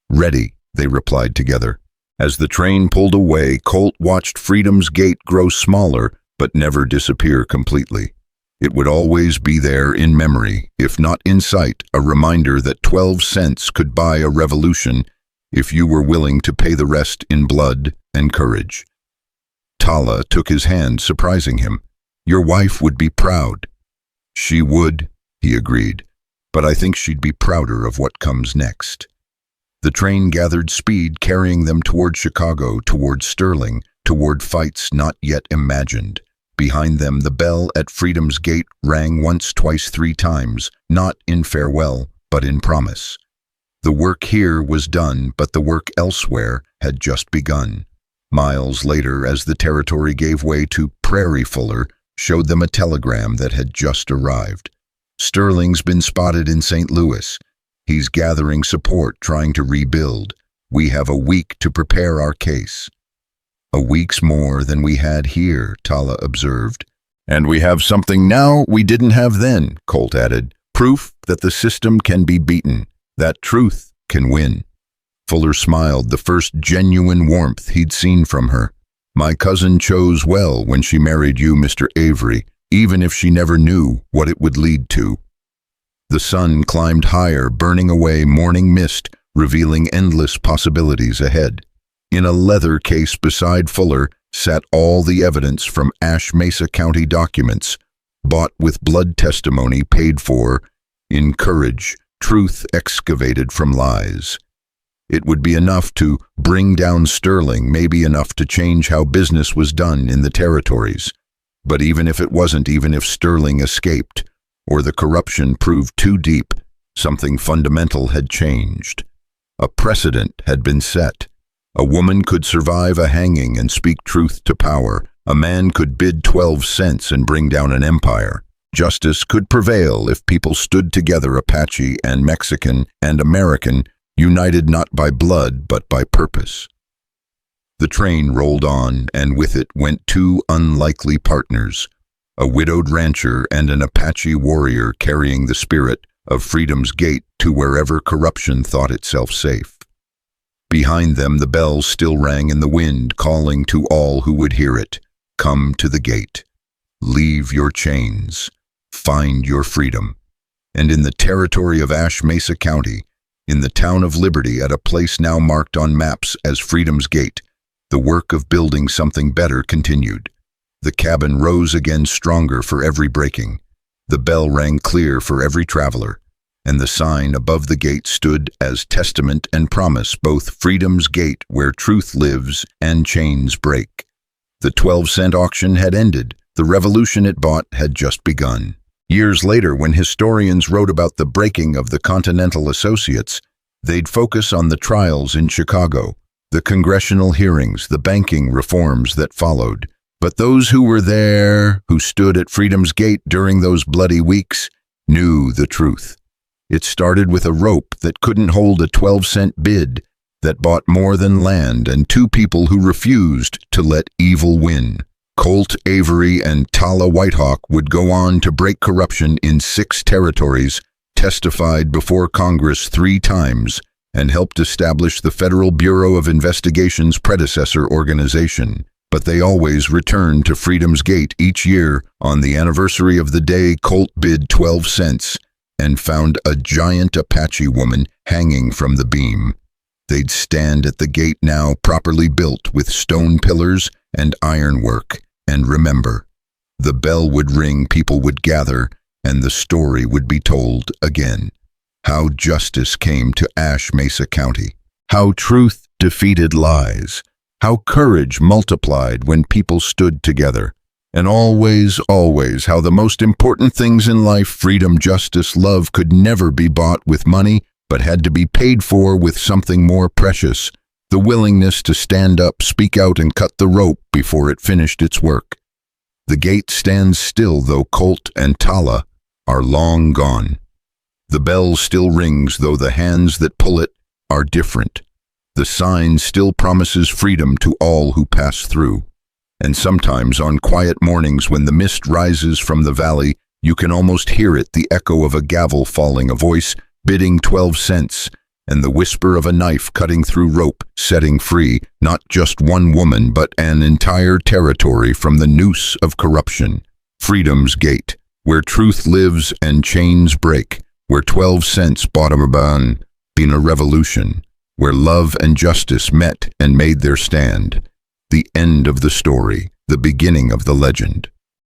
"Ready," they replied together. As the train pulled away, Colt watched Freedom's Gate grow smaller but never disappear completely. It would always be there in memory, if not in sight, a reminder that 12 cents could buy a revolution if you were willing to pay the rest in blood and courage. Tala took his hand, surprising him. "Your wife would be proud." "She would," he agreed, "but I think she'd be prouder of what comes next." The train gathered speed, carrying them toward Chicago, toward Sterling, toward fights not yet imagined. Behind them, the bell at Freedom's Gate rang once, twice, 3 times, not in farewell, but in promise. The work here was done, but the work elsewhere had just begun. Miles later, as the territory gave way to Prairie, Fuller showed them a telegram that had just arrived. "Sterling's been spotted in St. Louis. He's gathering support, trying to rebuild. We have a week to prepare our case." "A week's more than we had here," Tala observed. "And we have something now we didn't have then," Colt added. "Proof that the system can be beaten, that truth can win." Fuller smiled, the first genuine warmth he'd seen from her. "My cousin chose well when she married you, Mr. Avery, even if she never knew what it would lead to." The sun climbed higher, burning away morning mist, revealing endless possibilities ahead. In a leather case beside Fuller sat all the evidence from Ash Mesa County documents, bought with blood testimony paid for, in courage, truth excavated from lies. It would be enough to bring down Sterling, maybe enough to change how business was done in the territories. But even if it wasn't, even if Sterling escaped, or the corruption proved too deep, something fundamental had changed. A precedent had been set. A woman could survive a hanging and speak truth to power. A man could bid 12 cents and bring down an empire. Justice could prevail if people stood together, Apache and Mexican and American, united not by blood but by purpose. The train rolled on, and with it went 2 unlikely partners, a widowed rancher and an Apache warrior carrying the spirit of Freedom's Gate to wherever corruption thought itself safe. Behind them, the bells still rang in the wind, calling to all who would hear it. Come to the gate. Leave your chains. Find your freedom. And in the territory of Ash Mesa County, in the town of Liberty, at a place now marked on maps as Freedom's Gate, the work of building something better continued. The cabin rose again, stronger for every breaking. The bell rang clear for every traveler, and the sign above the gate stood as testament and promise, both Freedom's Gate, where truth lives, and chains break. The 12-cent auction had ended. The revolution it bought had just begun. Years later, when historians wrote about the breaking of the Continental Associates, they'd focus on the trials in Chicago, the congressional hearings, the banking reforms that followed. But those who were there, who stood at Freedom's Gate during those bloody weeks, knew the truth. It started with a rope that couldn't hold a 12-cent bid, that bought more than land, and 2 people who refused to let evil win. Colt Avery and Tala Whitehawk would go on to break corruption in 6 territories, testified before Congress 3 times, and helped establish the Federal Bureau of Investigation's predecessor organization. But they always returned to Freedom's Gate each year on the anniversary of the day Colt bid 12 cents and found a giant Apache woman hanging from the beam. They'd stand at the gate now, properly built with stone pillars and ironwork, and remember. The bell would ring, people would gather, and the story would be told again. How justice came to Ash Mesa County. How truth defeated lies. How courage multiplied when people stood together. And always, always, how the most important things in life, freedom, justice, love, could never be bought with money, but had to be paid for with something more precious, the willingness to stand up, speak out, and cut the rope before it finished its work. The gate stands still, though Colt and Tala are long gone. The bell still rings, though the hands that pull it are different. The sign still promises freedom to all who pass through. And sometimes on quiet mornings when the mist rises from the valley, you can almost hear it, the echo of a gavel falling, a voice bidding 12 cents, and the whisper of a knife cutting through rope, setting free not just one woman but an entire territory from the noose of corruption. Freedom's gate, where truth lives and chains break, where 12 cents bought been a revolution, where love and justice met and made their stand. The end of the story, the beginning of the legend.